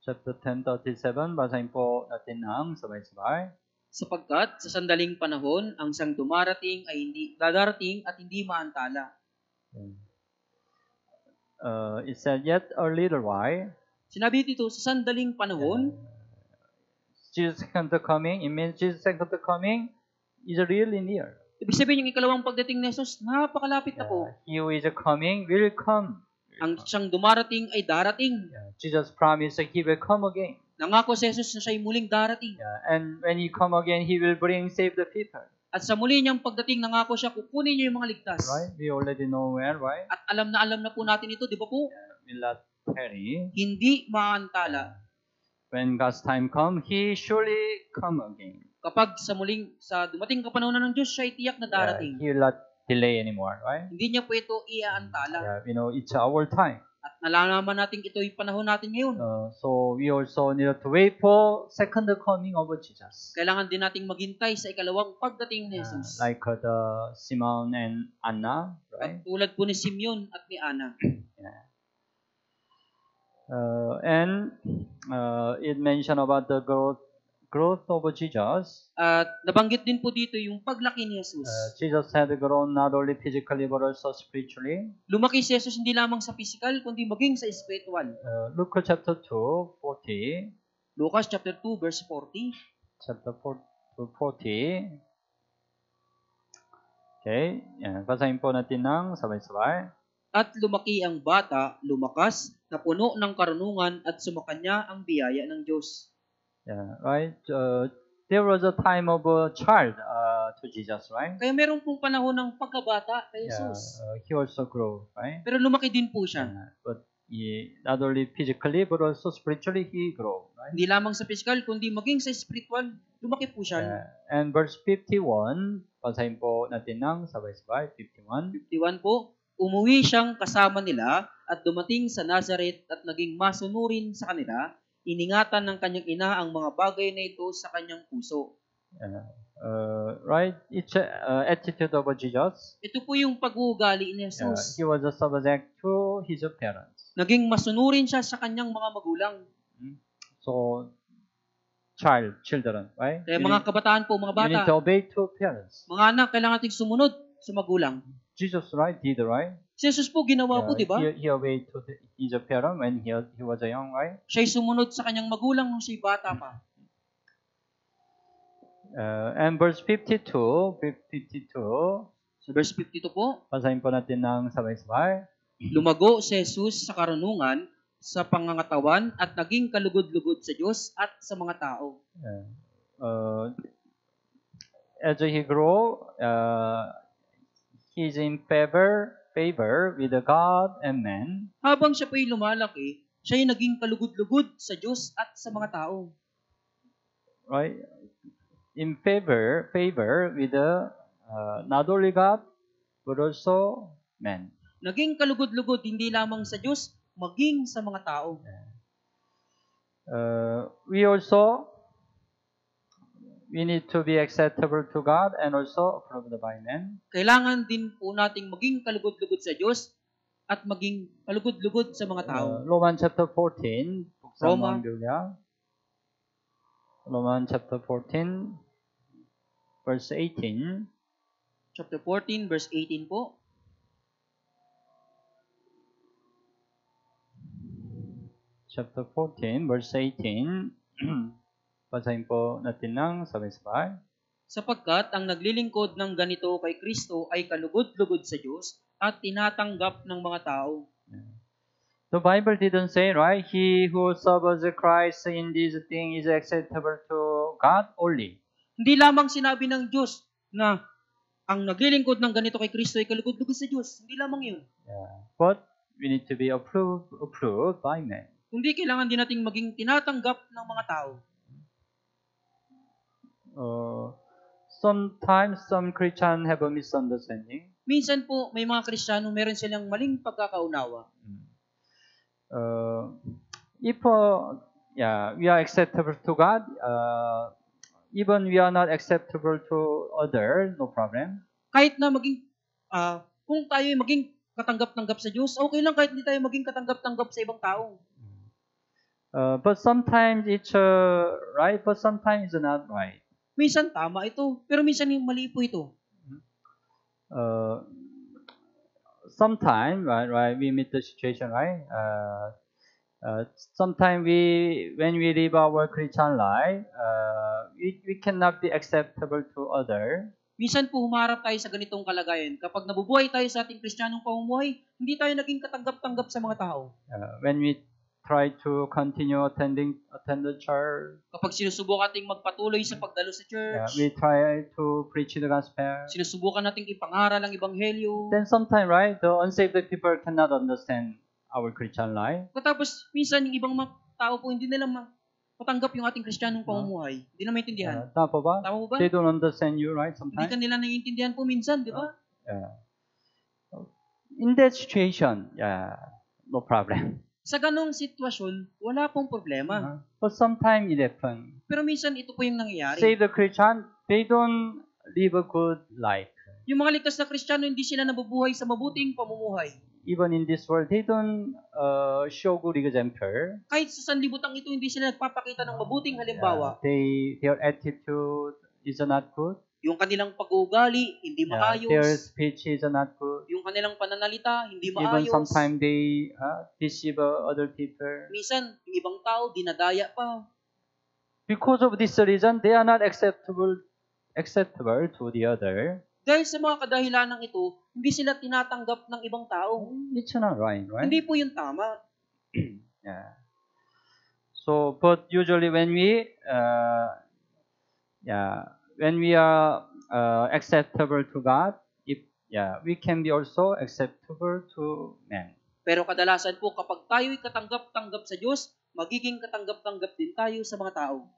Chapter 10, 37. Basahin po natin ang sabay-sabay. Sapagkat sa sandaling panahon, ang isang dumarating ay hindi dadarating at hindi maantala. It said, yet a little while. Sinabi dito, sa sandaling panahon, Jesus' second coming, it means Jesus' second coming is really near. ibig sabihin yung ikalawang pagdating ni Jesus, napakalapit na po. He who is coming will come. Ang siyang dumarating ay darating. Jesus promised that He will come again. Nangako si Jesus na siya'y muling darating. And when He come again, He will bring save the people. At sa muli niyang pagdating, nangako siya, kukunin niya yung mga ligtas. Right? We already know where, right? At alam na po natin ito, di ba po? Will not tarry. Hindi maantala. When God's time come, He surely come again. Kapag sa dumating kapanahonan ng Diyos, siya ay tiyak na darating. He will not delay anymore, right? Hindi niya po ito iaantala. It's our time. At nalalaman natin ito yung panahon natin ngayon. So we also need to wait for second coming of Jesus. Kailangan din nating maghintay sa ikalawang pagdating ni Jesus. Like the Simon and Anna, right? At tulad po ni Simeon at ni Ana. And it mentioned about the growth of Jesus. At nabanggit din po dito yung paglaki ni Jesus. Jesus had grown not only physically but also spiritually. Lumaki si Jesus hindi lamang sa physical, kundi maging sa spiritual. Luke chapter 2, 40. Lucas chapter 2, verse 40. Chapter 4 to 40. Okay, yan. Basahin po natin ng sabay-sabay. At lumaki ang bata, lumakas, na puno ng karunungan at sumakanya ang biyaya ng Diyos. Yeah, right. There was a time of a child to Jesus, right? Kaya meron pong panahon ng pagkabata kay Yeah, Jesus. he also grew, right? Pero lumaki din po siya. But not only physically but also spiritually he grew, right? Hindi lamang sa physical, kundi maging sa spiritual, lumaki po siya. Yeah. And verse 51, basahin po natin ng sabay-sabay, 51. 51 po, umuwi siyang kasama nila at dumating sa Nazareth at naging masunurin sa kanila. Iningatan ng kanyang ina ang mga bagay na ito sa kanyang puso. Right? It's attitude of Jesus. Ito po yung pag-uugali ni He Jesus. was a subject to his parents. Naging masunurin siya sa kanyang mga magulang. So, children, right? Kaya mga kabataan po, mga You need bata, to obey to parents. mga anak, kailangan natin sumunod sa magulang. Jesus, right, did right? Si Jesus po ginawa po, di ba? He obeyed to his parents when he was young, right? Siya'y sumunod sa kanyang magulang nung siya'y bata pa. And verse 52, Sa verse 52 po, basahin po natin ng sabay-sabay. lumago si Jesus sa karunungan, sa pangangatawan, at naging kalugod-lugod sa Diyos at sa mga tao. As he grew, he's in favor with God and man. Habang siya po'y lumalaki, siya'y naging kalugod-lugod sa Diyos at sa mga tao. Right? In favor with not only God, but also man. Naging kalugod-lugod hindi lamang sa Diyos, maging sa mga tao. We need to be acceptable to God and also approved by men. Kailangan din po nating maging kalugod-lugod sa Diyos at maging kalugod-lugod sa mga tao. Romans chapter 14, buksan mo Roma. ang Biblia. Romans chapter 14, verse 18. Chapter 14, verse 18 po. Chapter 14, verse 18. Basahin po natin ng sabay-sabay. Sapagkat ang naglilingkod ng ganito kay Kristo ay kalugod-lugod sa Diyos at tinatanggap ng mga tao. The Bible didn't say, right? He who serves Christ in this thing is acceptable to God only. Hindi lamang sinabi ng Diyos na ang naglilingkod ng ganito kay Kristo ay kalugod-lugod sa Diyos. Hindi lamang yun. But we need to be approved by men. Kundi kailangan din nating maging tinatanggap ng mga tao. Sometimes some Christians have a misunderstanding. Minsan po, may mga Kristiyano, meron silang maling pagkakaunawa. If we are acceptable to God, even we are not acceptable to others, no problem. Kahit na maging, kung tayo ay maging katanggap-tanggap sa Diyos, okay lang kahit hindi tayo maging katanggap-tanggap sa ibang tao. But sometimes it's right, but sometimes it's not right. Minsan tama ito, pero minsan mali po ito. Sometimes, right, we meet the situation, right? Sometimes when we live our Christian life, we cannot be acceptable to others. Minsan po humarap tayo sa ganitong kalagayan. Kapag nabubuhay tayo sa ating Kristiyanong pamumuhay, hindi tayo naging katanggap-tanggap sa mga tao. When we try to continue attend the church. Kapag sinusubukan nating magpatuloy sa pagdalo sa church, We try to preach the gospel. sinusubukan nating ipangaral ang ebanghelyo. Then sometimes, right, the unsaved people cannot understand our Christian life. Tapos, minsan yung ibang mga tao po, hindi nila matanggap yung ating Kristiyanong pamumuhay. Hindi na maintindihan. Tama po ba? Tama po ba? They don't understand you, right, Hindi sometimes. ka nila naiintindihan po minsan, di ba? In that situation, no problem. Sa ganong sitwasyon, wala pong problema. But sometimes it happens. Pero minsan, ito po yung nangyayari. Say the Christian, they don't live a good life. Yung mga ligtas na Kristiyano, hindi sila nabubuhay sa mabuting pamumuhay. even in this world, they don't show good example. Kahit sa sanlibutan ito, hindi sila nagpapakita ng mabuting halimbawa. Their attitude is not good. Yung kanilang pag-uugali, hindi Their maayos. speech is not good. Yung kanilang pananalita, hindi Even maayos. sometimes they deceive other people. Minsan, yung ibang tao, dinadaya pa. Because of this reason, they are not acceptable to the other. Dahil sa mga kadahilanang ito, hindi sila tinatanggap ng ibang tao. It's not right? Hindi po yun tama. Yeah. So, but usually when we are acceptable to God, we can be also acceptable to men. Pero kadalasan po, kapag tayo'y katanggap-tanggap sa Diyos, magiging katanggap-tanggap din tayo sa mga tao.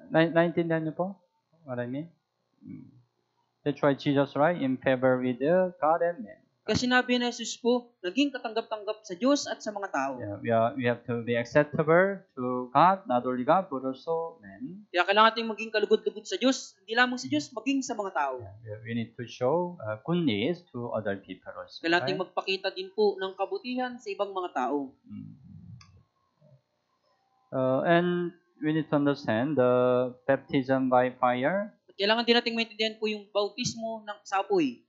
Naintindihan niyo po what I mean? That's why Jesus, right, in favor with God and men. Kasi sinabi ni Jesus po, naging katanggap-tanggap sa Diyos at sa mga tao. We have to be acceptable to God, not only God, but also men. Kaya kailangan natin maging kalugod-lugod sa Diyos, hindi lamang sa Diyos, maging sa mga tao. We need to show goodness to other people also. Kailangan natin magpakita din po ng kabutihan sa ibang mga tao. And we need to understand the baptism by fire. At kailangan din natin maintindihan po yung bautismo sa apoy.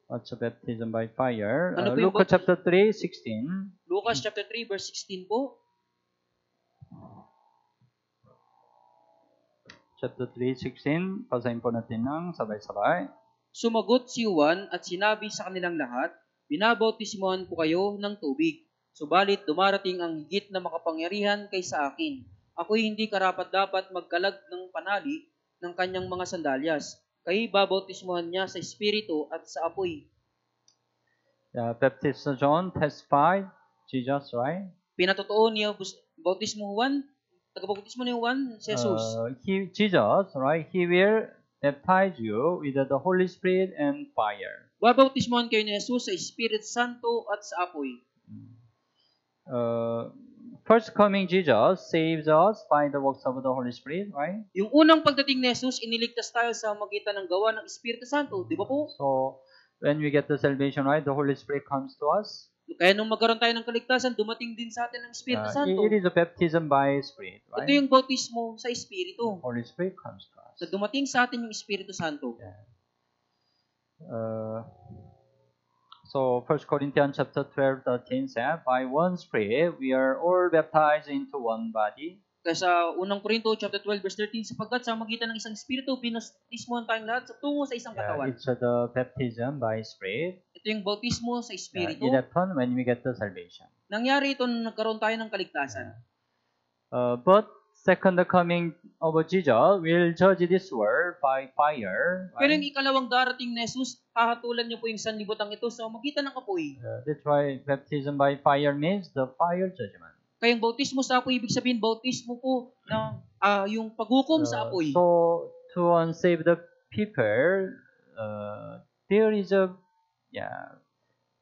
What's a baptism by fire? Ano po yung Luke chapter 3:16. Lucas chapter 3 verse 16 po. Chapter 3:16. Basahin po natin ng sabay-sabay. Sumagot si Juan at sinabi sa kanilang lahat, binabautismohan ko kayo ng tubig. Subalit dumarating ang higit na makapangyarihan kaysa akin. Ako'y hindi karapat-dapat magkalag ng panali ng kanyang mga sandalyas. Kayo'y babautismohan niya sa Espiritu at sa apoy. Baptist John testified Jesus, right? Pinatotoo niya bautismo Juan, taga-bautismo ni Juan, si Jesus. Jesus, right? He will baptize you with the Holy Spirit and fire. Babautismohan kayo ni Jesus sa Espiritu Santo at sa apoy. First coming Jesus saves us by the works of the Holy Spirit, right? Yung unang pagdating ni Jesus, iniligtas tayo sa magitan ng gawa ng Espiritu Santo, di ba po? So, when we get the salvation, right, the Holy Spirit comes to us. Kaya nung magkaroon tayo ng kaligtasan, dumating din sa atin ng Espiritu Santo. It is a baptism by Spirit, right? Ito yung bautismo sa Espiritu. Holy Spirit comes to us. So dumating sa atin yung Espiritu Santo. So 1 Corinthians chapter 12:13 says, by one Spirit we are all baptized into one body. Kaya sa unang Korinto chapter 12 verse 13, sapagkat sa magitan ng isang Espiritu, binautismohan tayong lahat sa tungo sa isang katawan. It's the baptism by Spirit. Ito yung bautismo sa Espiritu. It happened when we get the salvation. Nangyari ito nung nagkaroon tayo ng kaligtasan. But second coming of Jesus will judge this world by fire. Pero yung ikalawang darating na Jesus, hahatulan niyo po yung sanlibutan ito sa magitan ng apoy. That's why baptism by fire means the fire judgment. Kaya yung bautismo sa apoy, ibig sabihin bautismo po na yung paghukom sa apoy. So to unsave the people, there is a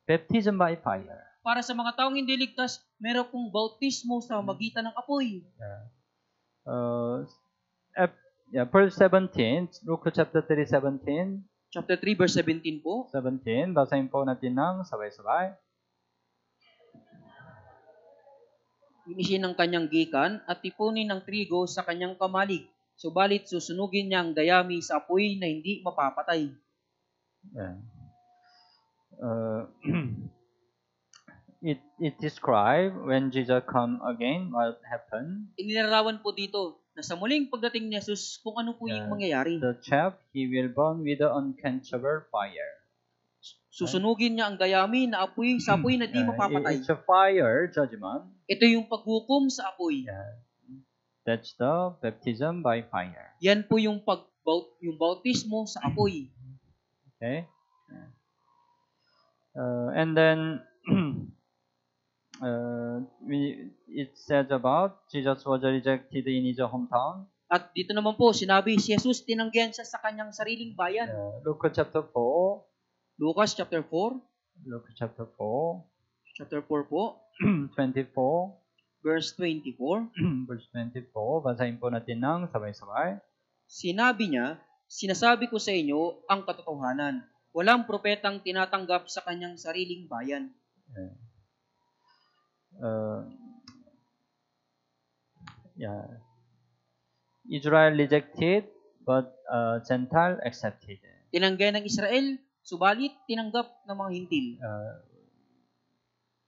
baptism by fire. Para sa mga taong hindi ligtas, meron pong bautismo sa magitan ng apoy. Verse 17, Luke chapter 3:17. Chapter 3 verse 17 po. 17, basahin po natin ng sabay-sabay. Inisin ng kanyang gikan at tipunin ng trigo sa kanyang kamalig. Subalit susunugin niya ang dayami sa apoy na hindi mapapatay. It describes when Jesus come again, what happened. Inilarawan po dito na sa muling pagdating ni Jesus kung ano po yung mangyayari. The chaff, he will burn with the unquenchable fire. Susunugin niya ang dayami na apoy sa apoy na di mapapatay. It's a fire judgment. Ito yung paghukom sa apoy. That's the baptism by fire. Yan po yung bautismo sa apoy. Okay. And then it says about Jesus was rejected in his hometown. At dito naman po, sinabi si Jesus, tinanggihan siya sa kanyang sariling bayan. Luke chapter 4. Lucas chapter 4. Luke chapter 4. Chapter 4 po. 24. Verse 24. Verse 24. Basahin po natin ng sabay-sabay. Sinabi niya, sinasabi ko sa inyo ang katotohanan. walang propetang tinatanggap sa kanyang sariling bayan. Israel rejected, but Gentile accepted. Tinanggay ng Israel, subalit tinanggap ng mga hintil.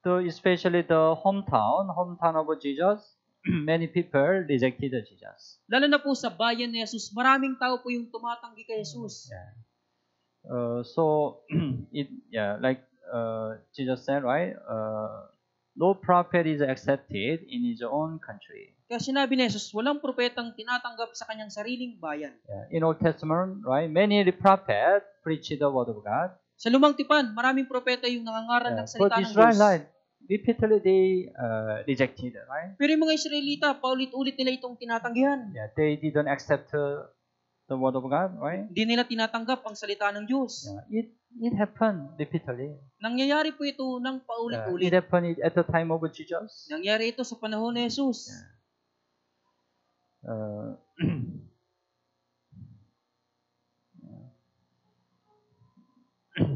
So especially the hometown of Jesus, many people rejected Jesus. Lalo na po sa bayan ni Jesus, maraming tao po yung tumatanggi kay Jesus. So like Jesus said, right? No prophet is accepted in his own country. Kaya sinabi ni Jesus, walang propetang tinatanggap sa kanyang sariling bayan. In Old Testament, right? Many prophets preach the word of God. Sa Lumang Tipan, maraming propeta yung nangangaral ng salita But ng Diyos. Israelites, repeatedly they rejected, right? Pero yung mga Israelita, paulit-ulit nila itong tinatanggihan. They didn't accept the word of God, right? Hindi nila tinatanggap ang salita ng Diyos. It happened repeatedly. Nangyayari po ito ng It paulit-ulit. happened at the time of Jesus. Nangyari ito sa panahon ni Jesus.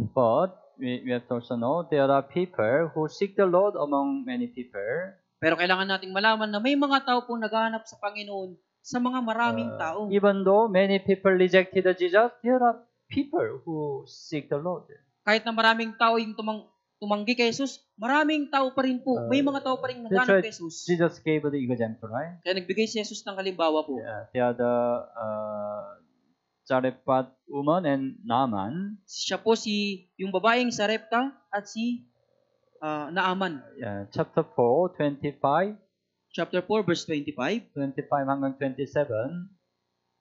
But we have to also know there are people who seek the Lord among many people. Pero kailangan nating malaman na may mga tao pong naghahanap sa Panginoon sa mga maraming tao. Even though many people rejected Jesus, there are people who seek the Lord. Kahit na maraming tao yung tumanggi kay Jesus, maraming tao pa rin po. May mga tao pa rin naghahanap kay Jesus. Jesus gave the example, right? Kaya nagbigay si Jesus ng halimbawa po. They are the Zarephath woman and Naaman. Siya po yung babaeng Sarepta at si Naaman. Chapter 4, 25. Chapter 4, verse 25. 25 hanggang 27.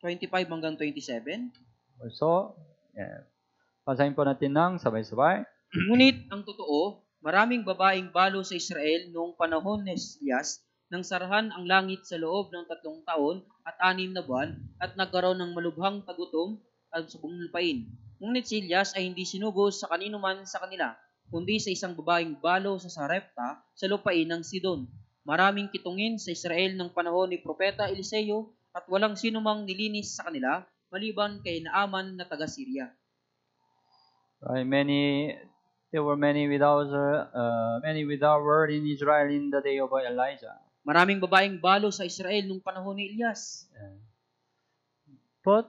25 hanggang 27. So, basahin po natin ng sabay-sabay. Ngunit ang totoo, maraming babaeng balo sa Israel noong panahon ni Elias nang sarahan ang langit sa loob ng 3 taon at 6 na buwan at nagkaroon ng malubhang tagutom at sa buong lupain. Ngunit si Elias ay hindi sinugos sa kanino man sa kanila, kundi sa isang babaeng balo sa Sarepta sa lupain ng Sidon. Maraming kitungin sa Israel ng panahon ni Propeta Eliseo at walang sinumang nilinis sa kanila maliban kay Naaman na taga Syria. Right, there were many without word in Israel in the day of Elijah. Maraming babaeng balo sa Israel nung panahon ni Elias. But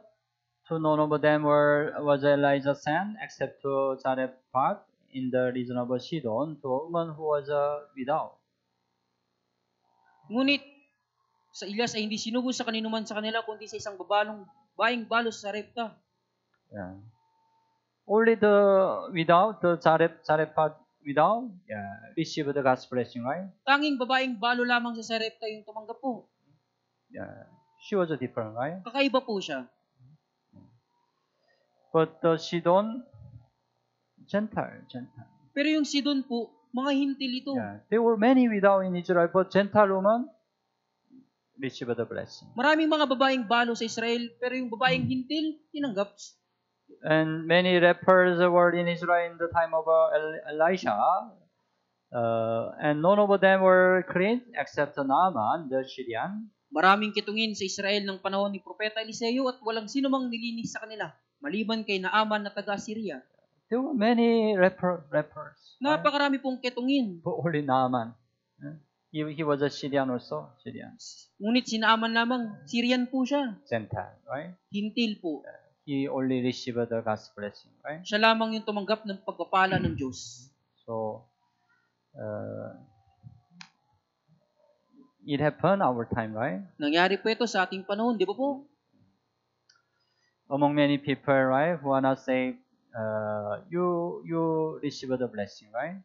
to none of them was Elijah sent except to Zarephath in the region of Sidon, to a woman who was without. Ngunit sa Elias ay hindi sinugos sa kanino man sa kanila kundi sa isang babaeng balo sa Sarepta. Only the Zarephath without received the God's blessing, right? Tanging babaeng balo lamang sa Sarepta yung tumanggap po. She was different, right? Kakaiba po siya. But the Sidon, Gentile. Pero yung Sidon po, mga hintil ito. There were many without in Israel, but Gentile woman received the blessing. Maraming mga babaeng balo sa Israel, pero yung babaeng hintil, tinanggap. And many lepers were in Israel in the time of Elisha, and none of them were clean except Naaman, the Syrian. Maraming kitungin sa Israel ng panahon ni Propeta Eliseo at walang sino mang nilinis sa kanila, maliban kay Naaman na taga Syria. There were many lepers. Napakarami pong kitungin. But only Naaman. He was a Syrian also. Ngunit si Naaman lamang, Syrian po siya. Gentile, right? Hintil po. He only received the God's blessing, right? Siya lamang yung tumanggap ng pagpapala ng Diyos. So, it happened our time, right? Nangyari po ito sa ating panahon, di ba po? Among many people, right, who are not saved, you receive the blessing, right?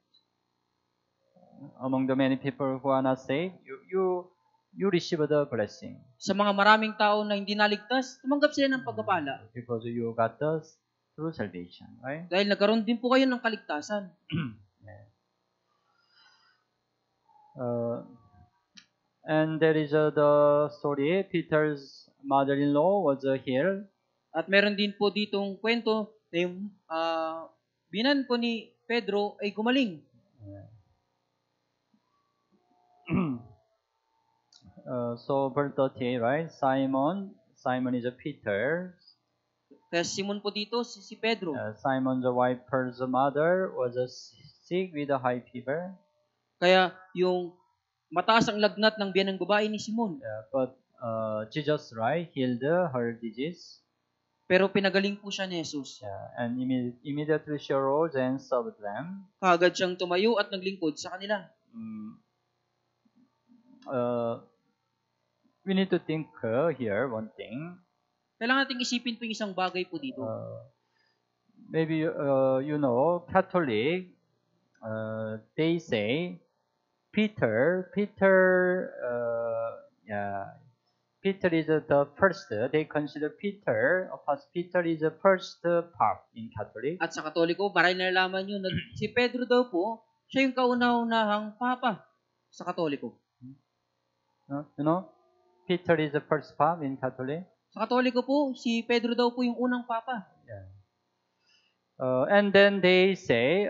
Among the many people who are not saved, you receive the blessing. Sa mga maraming tao na hindi naligtas, tumanggap sila ng pagpapala. Because you got this through salvation, right? Dahil nagkaroon din po kayo ng kaligtasan. And there is the story, Peter's mother-in-law was healed. At meron din po ditong kwento na yung binan po ni Pedro ay gumaling. So verse 30, right? Simon is a Peter. Kaya si Simon po dito, si Pedro. Simon's wife's mother was sick with a high fever. Kaya yung mataas ang lagnat ng biyanang babae ni Simon. But Jesus, right, healed her disease. Pero pinagaling po siya ni Jesus. And immediately she arose and served them. Kaagad siyang tumayo at naglingkod sa kanila. We need to think here one thing. Kailangan nating isipin po yung isang bagay po dito. Maybe you know, Catholic, they say Peter is the first. They consider Peter is the first pope in Catholic. At sa Katoliko, marahil nalalaman nyo na si Pedro daw po, siya yung kauna-unahang papa sa Katoliko. You know, Peter is the first pope in Catholic. Sa Katoliko po, si Pedro daw po yung unang papa. And then they say,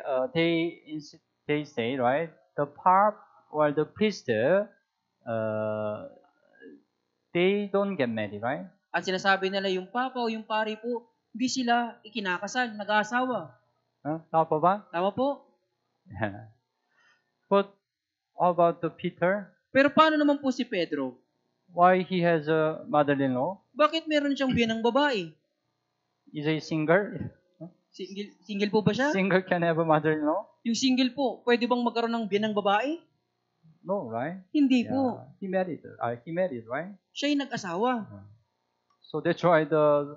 right, the pope or the priest, they don't get married, right? At sinasabi nila yung papa o yung pari po, hindi sila ikinakasal, nag-aasawa. Tama ba? Tama po. But how about the Peter? Pero paano naman po si Pedro? Why he has a mother-in-law? Bakit meron siyang biyanang babae? Is he single? Single po ba siya? Single can have a mother-in-law? Yung single po, pwede bang magkaroon ng biyanang babae? No, right? Hindi po. He married, right? Siya yung nag-asawa. So that's why the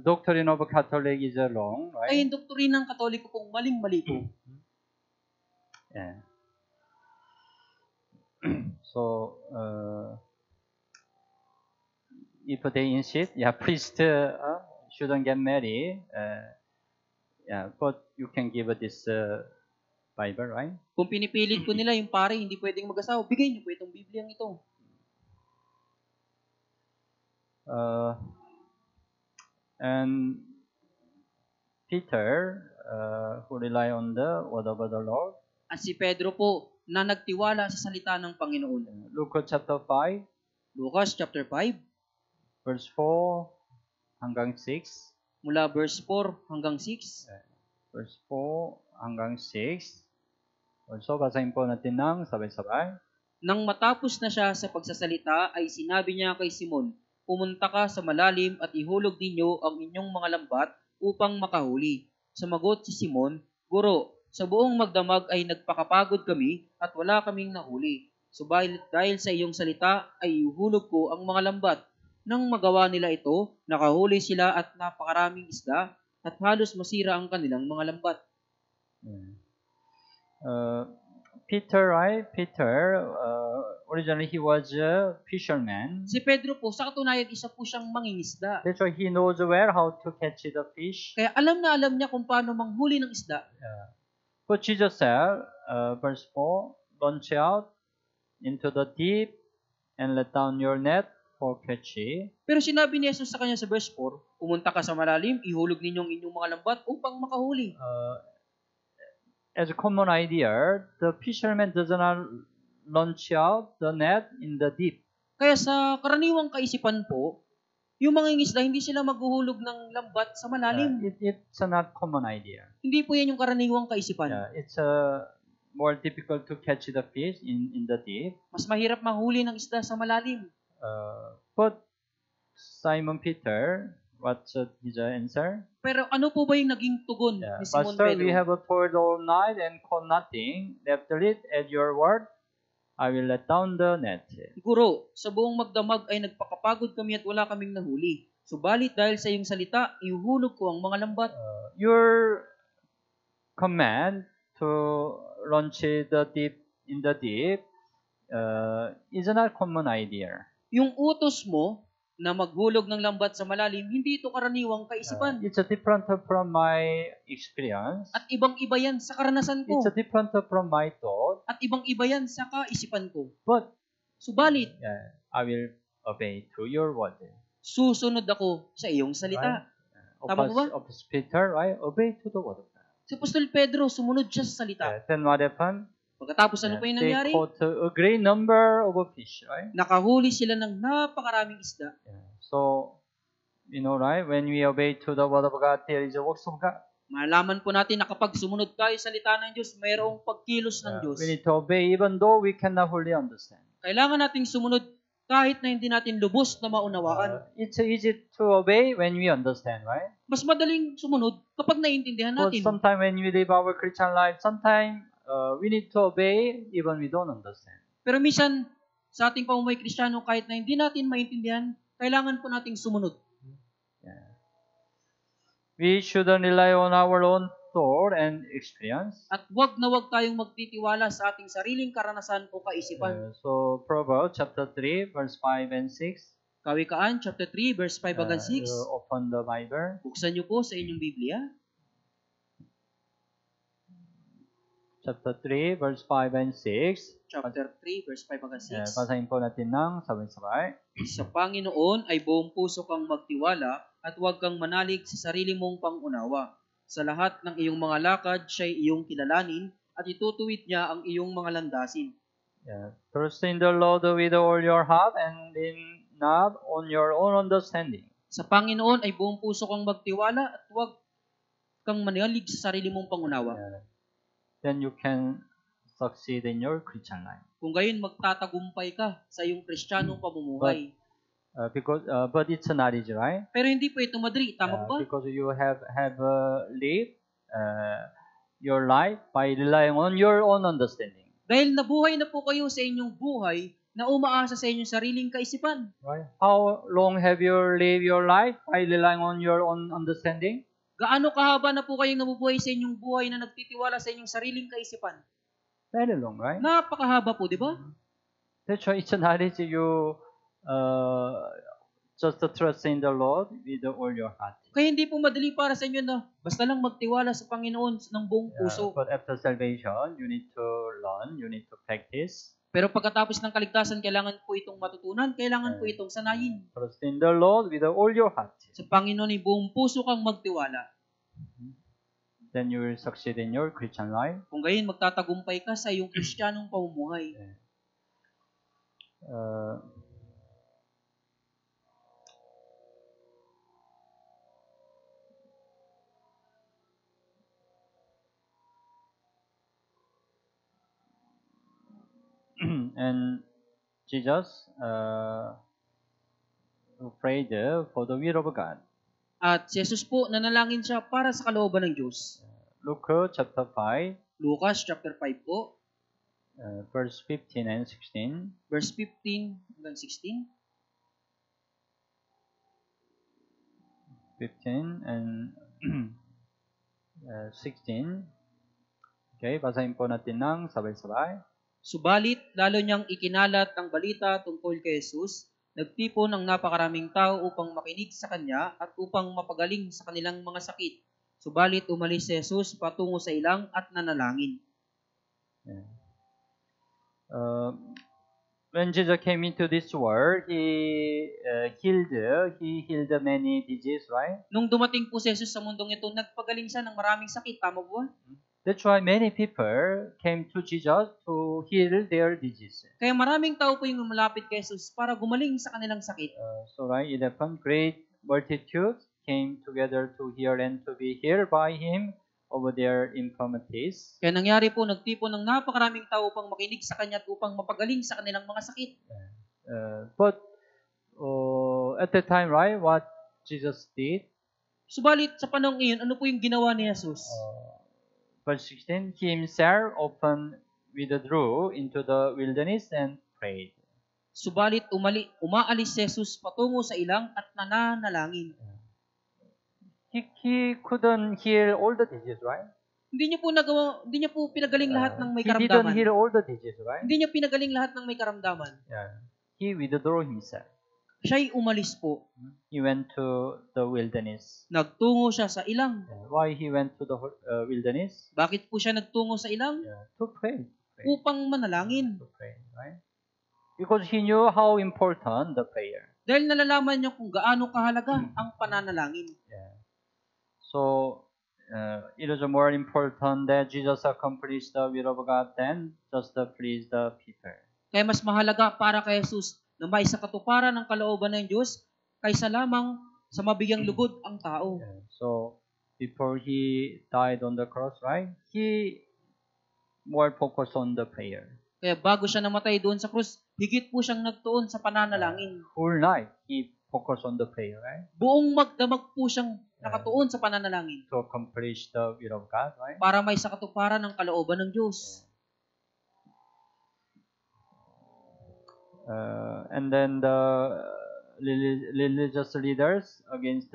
doctrine of a Catholic is wrong, right? Ay, yung doktrina ng Katoliko pong maling-mali po. So, if they insist, priest shouldn't get married, but you can give this Bible, right? Kung pinipilit po nila yung pare, hindi pwedeng mag-asawa, bigay niyo po itong Bibliang ito. And Peter, who rely on the word of the Lord. At si Pedro po, na nagtiwala sa salita ng Panginoon. Luke chapter 5. Lucas chapter 5. Verse 4 hanggang 6. Mula verse 4 hanggang 6. Verse 4 hanggang 6. So, basahin po natin ng sabay-sabay. Nang matapos na siya sa pagsasalita, ay sinabi niya kay Simon, pumunta ka sa malalim at ihulog ninyo ang inyong mga lambat upang makahuli. Sumagot si Simon, Guro, sa buong magdamag ay nagpakapagod kami at wala kaming nahuli. Subalit dahil sa iyong salita ay ihulog ko ang mga lambat. Nang magawa nila ito, nakahuli sila at napakaraming isda at halos masira ang kanilang mga lambat. Peter, right? Peter, originally he was a fisherman. Si Pedro po, sa katunayan, isa po siyang mangingisda. That's why he knows where how to catch the fish. Kaya alam na alam niya kung paano manghuli ng isda. But Jesus said, verse 4, launch out into the deep and let down your net for catching. Pero sinabi ni Jesus sa kanya sa verse 4, pumunta ka sa malalim, ihulog ninyong inyong mga lambat upang makahuli. As a common idea, the fisherman does not launch out the net in the deep. Kaya sa karaniwang kaisipan po, yung mga isda, hindi sila maghuhulog ng lambat sa malalim. It's not common idea. Hindi po yan yung karaniwang kaisipan. It's more difficult to catch the fish in the deep. Mas mahirap manghuli ng isda sa malalim. But Simon Peter, what's his answer? Pero ano po ba yung naging tugon ni Simon Master, Pedro? we have toiled all night and caught nothing. After it, at your word, I will let down the net. Guro, sa buong magdamag ay nagpakapagod kami at wala kaming nahuli. Subalit dahil sa iyong salita, ihuhulog ko ang mga lambat. Your command to launch in the deep is not common idea. Yung utos mo na maghulog ng lambat sa malalim, hindi ito karaniwang kaisipan. It's different from my experience. At ibang-iba yan sa karanasan ko. It's different from my thought. At ibang-iba yan sa kaisipan ko. But subalit, I will obey to your word. Susunod ako sa iyong salita. Right? Tama po ba? Of Peter, right? Obey to the word of God. Si Apostol Pedro, sumunod siya sa salita. Then what happened? Pagkatapos ano pa yung nangyari? They caught a great number of fish, right? Nakahuli sila ng napakaraming isda. So, You know, right? When we obey to the word of God, there is a works of God. Malaman po natin na kapag sumunod tayo sa salita ng Diyos, mayroong pagkilos ng Diyos. We need to obey even though we cannot fully understand. Kailangan nating sumunod kahit na hindi natin lubos na maunawaan. It's easy to obey when we understand, right? Mas madaling sumunod kapag naiintindihan But natin. sometimes when we live our Christian life, sometimes we need to obey even we don't understand. Pero minsan, sa ating pamumuhay Kristiyano, kahit na hindi natin maintindihan, kailangan po nating sumunod. We shouldn't rely on our own thought and experience. At wag na wag tayong magtitiwala sa ating sariling karanasan o kaisipan. So Proverbs chapter 3 verse 5 and 6. Kawikaan chapter 3 verse 5 hanggang 6. Open the Bible. Buksan niyo po sa inyong Biblia. Chapter 3 verse 5 and 6. Chapter 3 verse 5 hanggang 6. Basahin po natin ng sabay-sabay. Sa Panginoon ay buong puso kang magtiwala at huwag kang manalig sa sarili mong pangunawa. Sa lahat ng iyong mga lakad, siya'y iyong kilalanin at itutuwid niya ang iyong mga landasin. Trust in the Lord with all your heart and lean not on your own understanding. Sa Panginoon ay buong puso kang magtiwala at huwag kang manalig sa sarili mong pangunawa. Then you can succeed in your Christian life. Kung gayon magtatagumpay ka sa iyong Kristiyanong pamumuhay. But it's not easy, right? Pero hindi po ito madali, tama ba? Because you have lived your life by relying on your own understanding. Dahil nabuhay na po kayo sa inyong buhay na umaasa sa inyong sariling kaisipan. Right? How long have you lived your life by relying on your own understanding? Gaano kahaba na po kayong nabubuhay sa inyong buhay na nagtitiwala sa inyong sariling kaisipan? Very long, right? Napakahaba po, di ba? That's why it's not easy you just to trust in the Lord with all your heart. Kaya hindi po madali para sa inyo na basta lang magtiwala sa Panginoon ng buong puso. But after salvation, you need to learn, you need to practice. Pero pagkatapos ng kaligtasan, kailangan po itong matutunan, kailangan po itong sanayin. Trust in the Lord with all your heart. Sa Panginoon ay buong puso kang magtiwala. Then you will succeed in your Christian life. Kung gayon, magtatagumpay ka sa iyong Kristiyanong pamumuhay. And Jesus prayed for the will of God. At si Jesus po, nanalangin siya para sa kalooban ng Diyos. Luke chapter 5, Lucas chapter 5 po, verse 15 and 16. verse 15 hanggang 16. 15 and 16. Okay, basahin po natin ng sabay-sabay. Subalit, lalo niyang ikinalat ang balita tungkol kay Jesus, nagtipon ang napakaraming tao upang makinig sa kanya at upang mapagaling sa kanilang mga sakit. Subalit, umalis si Jesus patungo sa ilang at nanalangin. When Jesus came into this world, He healed many diseases, right? Nung dumating po si Jesus sa mundong ito, nagpagaling siya ng maraming sakit, tama ba? That's why many people came to Jesus to heal their disease. Kaya maraming tao po yung malapit kay Jesus para gumaling sa kanilang sakit. So right, 11 great multitudes came together to hear and to be healed by Him over their infirmities. Kaya nangyari po, nagtipon ng napakaraming tao upang makinig sa Kanya at upang mapagaling sa kanilang mga sakit. But at the time, right, what Jesus did? Subalit sa panahon iyon, ano po yung ginawa ni Jesus? Verse 16, He Himself often withdrew into the wilderness and prayed. Subalit umaalis si Jesus patungo sa ilang at nananalangin. He couldn't heal all the diseases, right? Hindi niya po pinagaling lahat ng may He didn't karamdaman. heal all the diseases, right? Hindi niya pinagaling lahat ng may karamdaman. He withdrew Himself. Siya'y umalis po. He went to the wilderness. Nagtungo siya sa ilang. Why he went to the wilderness? Bakit po siya nagtungo sa ilang? To pray. Upang manalangin. To pray, right? Because he knew how important the prayer. Dahil nalalaman niya kung gaano kahalaga ang pananalangin. So, it is more important that Jesus accomplished the will of God than just to please the people. Kaya mas mahalaga para kay Jesus na may sa katuparan ng kalooban ng Diyos kaysa lamang sa mabigyang lugod ang tao. Yeah. So before he died on the cross, right? He more focused on the prayer. Kaya bago siya namatay doon sa krus, higit po siyang nagtuon sa pananalangin. Whole night he focused on the prayer, right? Buong magdamag po siyang nakatuon sa pananalangin To accomplish the will of God, right? para may sa katuparan ng kalooban ng Diyos. And then the religious leaders against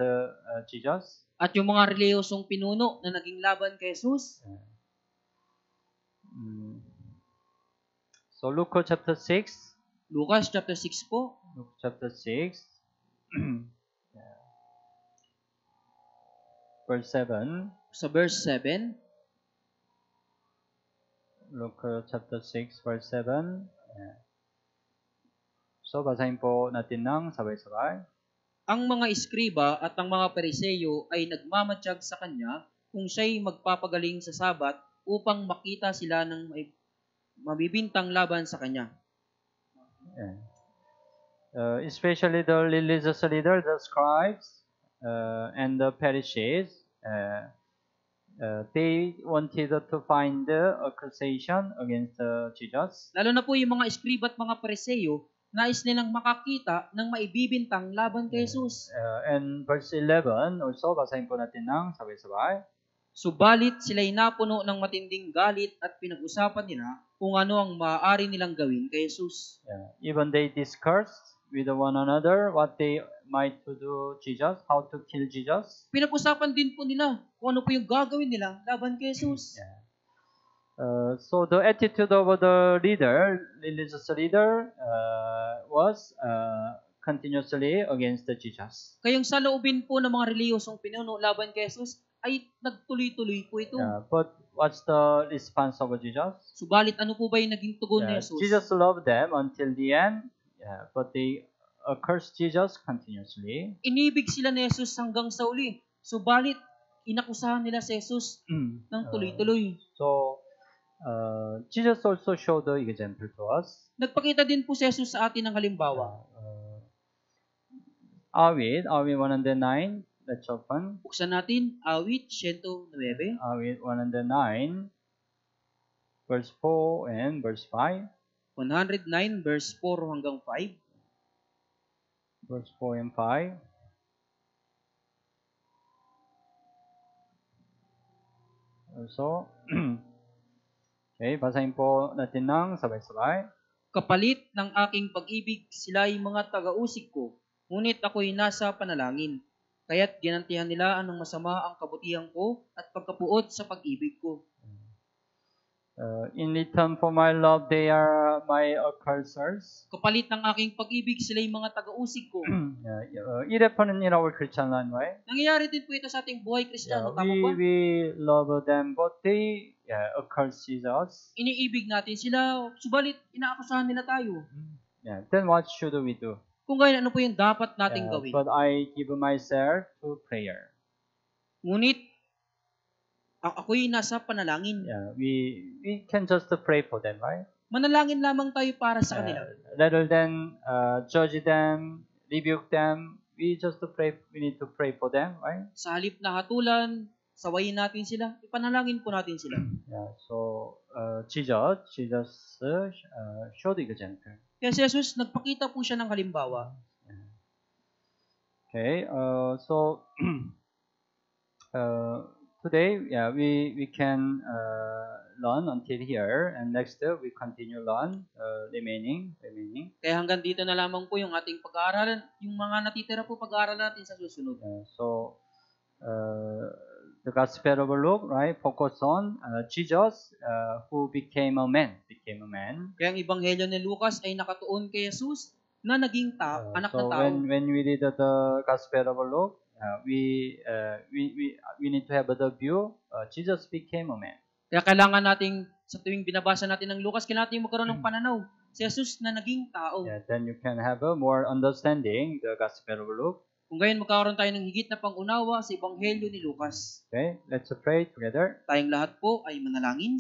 Jesus. At yung mga reliyosong pinuno na naging laban kay Jesus. So Luke chapter 6. Lucas chapter 6 po. Luke chapter 6. Verse 7. Sa verse 7. Luke chapter 6 verse 7. So basahin po natin ng sabay-sabay. Ang mga eskriba at ang mga Pariseo ay nagmamatsyag sa kanya kung siya'y magpapagaling sa Sabat upang makita sila ng mabibintang laban sa kanya. Especially the religious leaders, the scribes, and the Pharisees, they wanted to find the accusation against Jesus. Lalo na po yung mga eskriba at mga Pariseo, nais nilang makakita ng maibibintang laban kay Jesus. And verse 11 also, basahin po natin ng sabay-sabay. Subalit sila'y napuno ng matinding galit at pinag-usapan nila kung ano ang maaari nilang gawin kay Jesus. Even they discussed with one another what they might to do Jesus, how to kill Jesus. Pinag-usapan din po nila kung ano po yung gagawin nila laban kay Jesus. So the attitude of the religious leader, was continuously against Jesus. Kayong saloobin po ng mga reliyosong pinuno laban kay Jesus ay nagtuloy-tuloy po ito. But what's the response of Jesus? Subalit ano po ba yung naging tugon ni Jesus? Jesus loved them until the end, but they cursed Jesus continuously. Inibig sila ni Jesus hanggang sa uli. Subalit inakusahan nila si Jesus ng tuloy-tuloy. So Jesus also showed the example to us. Nagpakita din po si Jesus sa atin ng halimbawa. Awit 109. Let's open. Buksan natin, awit 109. Awit 109, verse 4 and verse 5. 109 verse 4 hanggang 5. Verse 4 and 5. Also, okay, basahin po natin ng sabay-sabay. Kapalit ng aking pag-ibig, sila'y mga taga-usig ko, ngunit ako'y nasa panalangin. Kaya't ginantihan nila ng masama ang kabutihan ko at pagkapuot sa pag-ibig ko. In return for my love, they are my accusers. Kapalit ng aking pag-ibig, sila'y mga taga-usig ko. It happened in our Christian life, right? Nangyayari din po ito sa ating buhay Kristiyano, tama ba? We love them, but they accuse us. Iniibig natin sila, subalit inaakusahan nila tayo. Then what should we do? Kung ganyan, ano po yung dapat nating gawin? But I give myself to prayer. Ngunit, ako'y nasa panalangin. We can just pray for them, right? Manalangin lamang tayo para sa kanila. Rather than judge them, rebuke them, we need to pray for them, right? Sa halip na hatulan, sawayin natin sila, ipanalangin po natin sila. So Jesus showed the example. Kaya si Jesus, nagpakita po siya ng halimbawa. Okay, so today, we can learn until here, and next we continue learn remaining. Kaya hanggang dito na lamang po yung ating pag-aaralan, yung mga natitira po pag-aaralan natin sa susunod. So the Gospel of Luke, right, focus on Jesus who became a man. Kaya ang Ebanghelyo ni Lucas ay nakatuon kay Jesus na naging anak ng tao. When we read the Gospel of Luke, we need to have the view Jesus became a man. Kaya kailangan nating sa tuwing binabasa natin ng Lucas, kailangan natin magkaroon ng pananaw si Jesus na naging tao. Then you can have a more understanding the Gospel of Luke. Kung gayon magkakaroon tayo ng higit na pangunawa sa Ebanghelyo ni Lucas. Okay, let's pray together. Tayong lahat po ay manalangin.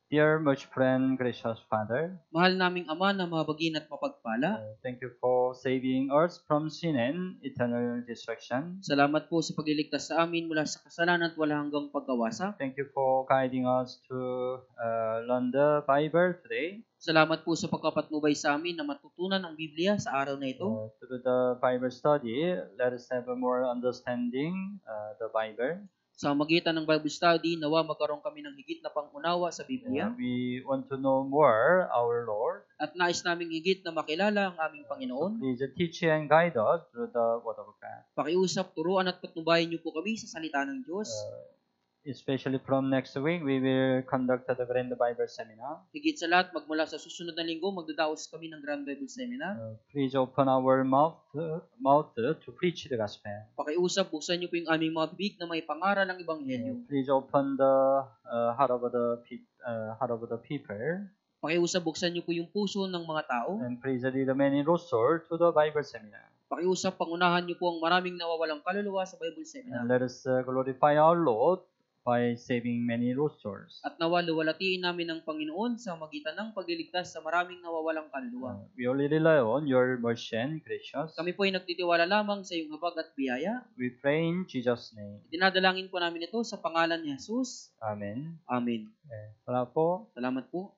Dear merciful and gracious Father, Mahal naming Ama na mabagin at mapagpala, thank you for saving us from sin and eternal destruction. salamat po sa pagliligtas sa amin mula sa kasalanan at wala hanggang pagkawasak. Thank you for guiding us to learn the Bible today. Salamat po sa pagkapatnubay sa amin na matutunan ang Biblia sa araw na ito. Through the Bible study, let us have a more understanding the Bible. Sa magitan ng Bible study, nawa magkaroon kami ng higit na pangunawa sa Biblia We want to know more our Lord. at nais naming higit na makilala ang aming So Panginoon. please teach and guide us through the Word of God. Pakiusap, turuan at patnubayan niyo po kami sa salita ng Diyos. Especially from next week, we will conduct the Grand Bible Seminar. Higit sa lahat, magmula sa susunod na linggo, magdadaos kami ng Grand Bible Seminar. Please open our mouth to preach the gospel. Pakiusap, buksan niyo po yung aming mga bibig na may pangaral ng Ebanghelyo. Please open the heart of the people. Pakiusap, buksan niyo po yung puso ng mga tao. And please lead many souls to the Bible Seminar. Pakiusap, pangunahan niyo po ang maraming nawawalang kaluluwa sa Bible Seminar. And let us glorify our Lord by saving many souls. At nawa luwalatiin namin ang Panginoon sa magitan ng pagliligtas sa maraming nawawalang kaluluwa. We only rely on your mercy and gracious. Kami po ay nagtitiwala lamang sa iyong habag at biyaya. We pray in Jesus' name. Dinadalangin po namin ito sa pangalan ni Jesus. Amen. Amen. Salamat po. Salamat po.